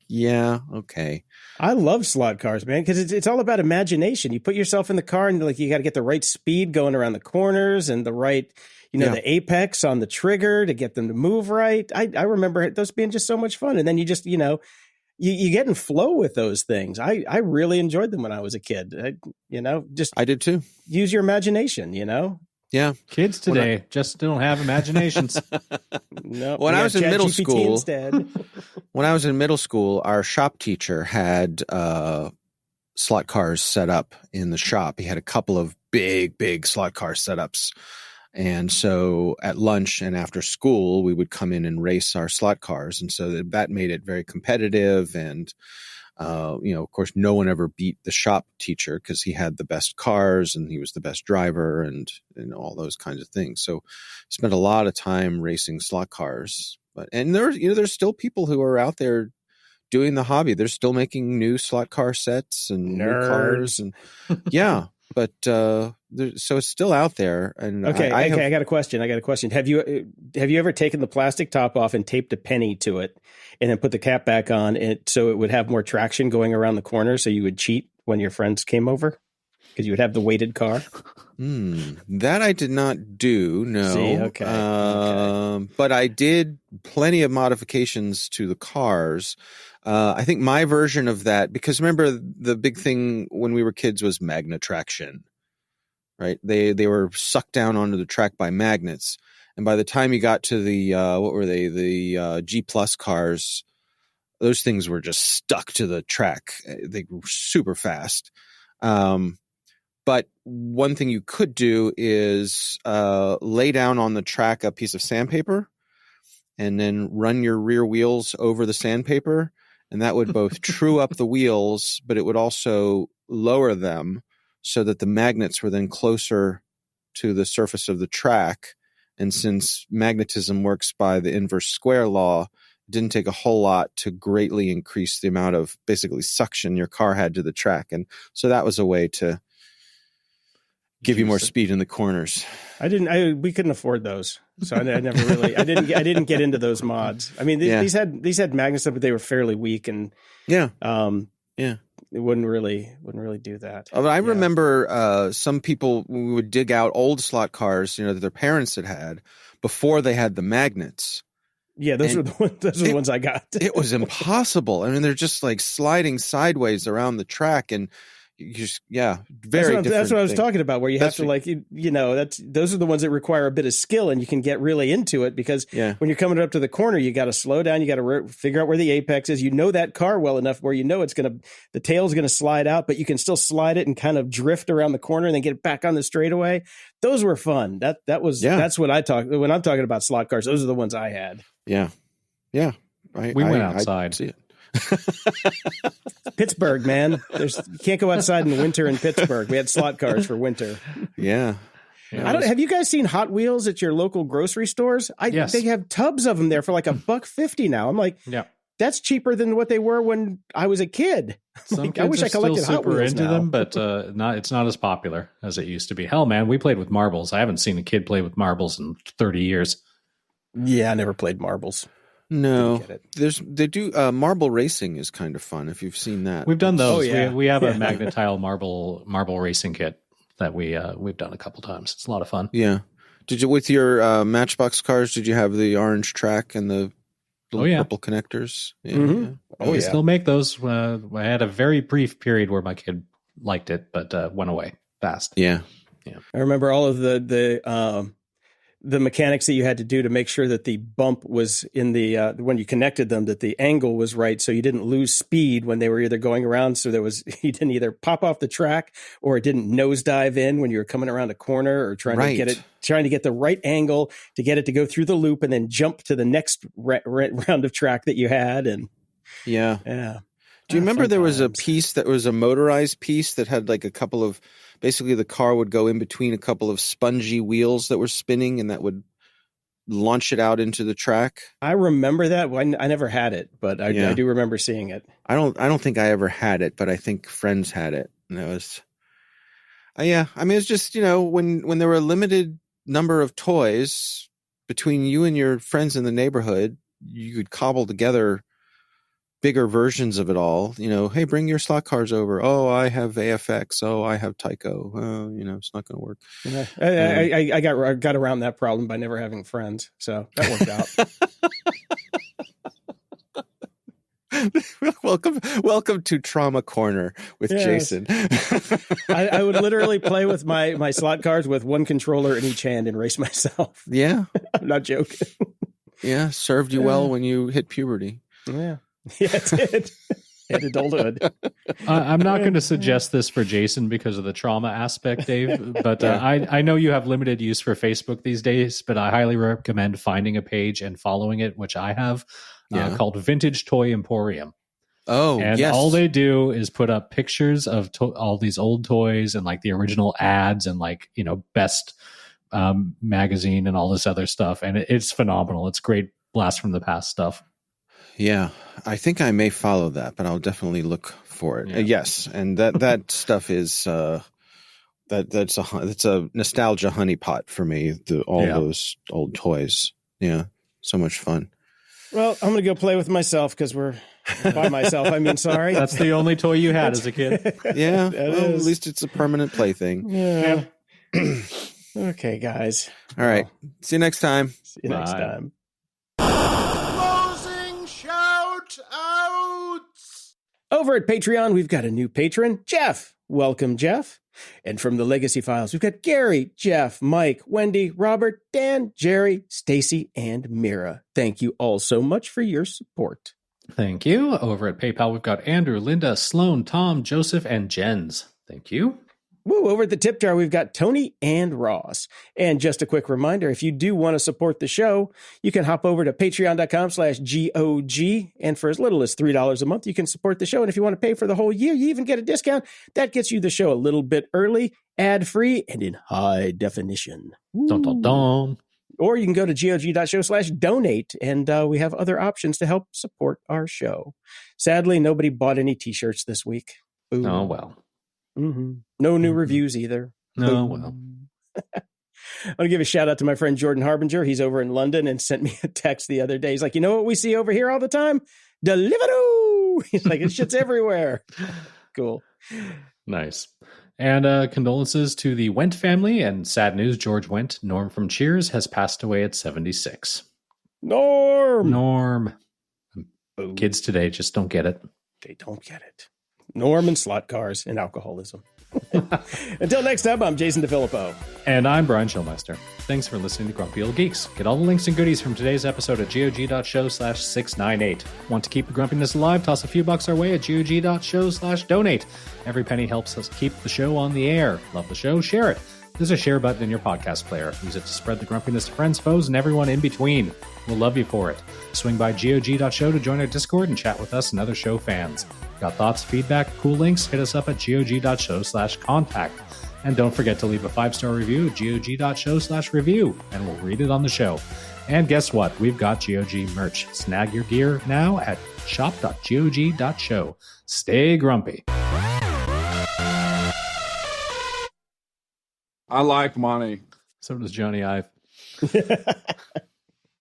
Yeah, okay.
I love slot cars, man, because it's all about imagination. You put yourself in the car and like you got to get the right speed going around the corners and the right, the apex on the trigger to get them to move right. I remember those being just so much fun. And then you just, you get in flow with those things. I really enjoyed them when I was a kid. I did too. Use your imagination,
Yeah.
Kids today just don't have imaginations.
No.
When I was in middle school,
instead.
When I was in middle school, our shop teacher had slot cars set up in the shop. He had a couple of big slot car setups. And so at lunch and after school, we would come in and race our slot cars. And so that made it very competitive. And, of course, no one ever beat the shop teacher because he had the best cars and he was the best driver and all those kinds of things. So spent a lot of time racing slot cars. And there's still people who are out there doing the hobby. They're still making new slot car sets and new cars. And yeah. But so it's still out there. And
okay, I got a question. Have you ever taken the plastic top off and taped a penny to it, and then put the cap back on it so it would have more traction going around the corner, so you would cheat when your friends came over because you would have the weighted car?
That I did not do. No.
See, okay.
But I did plenty of modifications to the cars. I think my version of that, because remember the big thing when we were kids was magnet traction, right? They were sucked down onto the track by magnets. And by the time you got to the, the G Plus cars, those things were just stuck to the track. They were super fast. But one thing you could do is lay down on the track a piece of sandpaper and then run your rear wheels over the sandpaper. And that would both true up the wheels, but it would also lower them so that the magnets were then closer to the surface of the track. And since magnetism works by the inverse square law, it didn't take a whole lot to greatly increase the amount of basically suction your car had to the track. And so that was a way to give you more speed in the corners.
We couldn't afford those. So I never really, I didn't get into those mods. I mean, these had magnets, but they were fairly weak and it wouldn't really do that.
But I remember some people would dig out old slot cars, that their parents had before they had the magnets.
Yeah, those were the ones I got.
It was impossible. I mean, they're just like sliding sideways around the track and you just, very different.
That's what I was talking about, where you have to those are the ones that require a bit of skill, and you can get really into it because when you're coming up to the corner, you got to slow down. You got to figure out where the apex is. You know that car well enough where the tail's going to slide out, but you can still slide it and kind of drift around the corner and then get it back on the straightaway. Those were fun. That's what when I'm talking about slot cars. Those are the ones I had.
Yeah.
We went outside.
I see it.
Pittsburgh, man. You can't go outside in the winter in Pittsburgh. We had slot cars for winter.
Yeah.
Have you guys seen Hot Wheels at your local grocery stores?
Yes.
They have tubs of them there for like $1.50 now. I'm like, that's cheaper than what they were when I was a kid.
Some kids
I wish
are
I collected
still
Hot
super
Wheels
into
now.
them, but it's not as popular as it used to be. Hell, man, we played with marbles. I haven't seen a kid play with marbles in 30 years.
Yeah, I never played marbles.
No, they do marble racing is kind of fun if you've seen that.
We've done those.
Oh, yeah.
We have a magnetile marble racing kit that we've done a couple times. It's a lot of fun.
Yeah. Did you with your Matchbox cars? Did you have the orange track and the purple connectors? Yeah.
Mm-hmm.
Yeah.
We still make those. I had a very brief period where my kid liked it, but went away fast.
Yeah.
I remember all of the mechanics that you had to do to make sure that the bump was in the when you connected them, that the angle was right, so you didn't lose speed when they were either going around. So you didn't either pop off the track or it didn't nosedive in when you were coming around a corner or trying to get the right angle to get it to go through the loop and then jump to the next round of track that you had. And
yeah.
Do
Do you remember there was a
Sometimes.
piece that was a motorized piece that had like a couple of, basically the car would go in between a couple of spongy wheels that were spinning and that would launch it out into the track?
I remember that. I never had it, but I do remember seeing it.
I don't think I ever had it, but I think friends had it. And it was, yeah. I mean, it's just, when there were a limited number of toys between you and your friends in the neighborhood, you could cobble together bigger versions of it all. Hey, bring your slot cars over. Oh, I have AFX. Oh, I have Tyco. Oh, it's not going to work.
Yeah. I got around that problem by never having friends, so that
worked out. Welcome to Trauma Corner with Jason.
I would literally play with my slot cards with one controller in each hand and race myself.
Yeah.
I'm not joking.
Yeah. Served you well when you hit puberty.
Yeah. Yeah, it did. And adulthood.
I'm not going to suggest this for Jason because of the trauma aspect, Dave, but I know you have limited use for Facebook these days, but I highly recommend finding a page and following it, which I have, called Vintage Toy Emporium.
Oh,
and
yes.
all they do is put up pictures of all these old toys and like the original ads and like, best magazine and all this other stuff. And it's phenomenal. It's great blast from the past stuff.
Yeah, I think I may follow that, but I'll definitely look for it. Yes, and that stuff is that's a nostalgia honeypot for me. Those old toys. Yeah, so much fun.
Well, I'm gonna go play with myself because we're by myself. I mean, sorry.
That's the only toy you had as a kid.
Yeah, at least it's a permanent plaything.
Yeah. Okay, guys.
All right. See you next time.
See you next time. Over at Patreon, we've got a new patron, Jeff. Welcome, Jeff. And from the Legacy Files, we've got Gary, Jeff, Mike, Wendy, Robert, Dan, Jerry, Stacy, and Mira. Thank you all so much for your support.
Thank you. Over at PayPal, we've got Andrew, Linda, Sloan, Tom, Joseph, and Jens. Thank you.
Woo, over at the tip jar, we've got Tony and Ross. And just a quick reminder, if you do want to support the show, you can hop over to patreon.com/GOG. And for as little as $3 a month, you can support the show. And if you want to pay for the whole year, you even get a discount. That gets you the show a little bit early, ad-free, and in high definition.
Dun, dun, dun.
Or you can go to GOG.show/donate, and we have other options to help support our show. Sadly, nobody bought any t-shirts this week. Ooh.
Oh, well.
Mm-hmm. No new reviews either.
Oh, well.
I want to give a shout out to my friend Jordan Harbinger. He's over in London and sent me a text the other day. He's like, you know what we see over here all the time? Deliveroo! He's like, it shit's everywhere. Cool.
Nice. And condolences to the Wendt family, and sad news, George Wendt, Norm from Cheers, has passed away at 76. Norm.
Boom.
Kids today just don't get it.
They don't get it. Norm and slot cars and alcoholism. Until next time, I'm Jason DeFilippo.
And I'm Brian Schulmeister. Thanks for listening to Grumpy Old Geeks. Get all the links and goodies from today's episode at GOG.show/698. Want to keep the grumpiness alive? Toss a few bucks our way at GOG.show/donate. Every penny helps us keep the show on the air. Love the show? Share it. There's a share button in your podcast player. Use it to spread the grumpiness to friends, foes, and everyone in between. We'll love you for it. Swing by GOG.show to join our Discord and chat with us and other show fans. Got thoughts, feedback, cool links? Hit us up at GOG.show/contact. And don't forget to leave a 5-star review at GOG.show/review, and we'll read it on the show. And guess what? We've got GOG merch. Snag your gear now at shop.gog.show. Stay grumpy.
I like money.
So does Johnny Ive.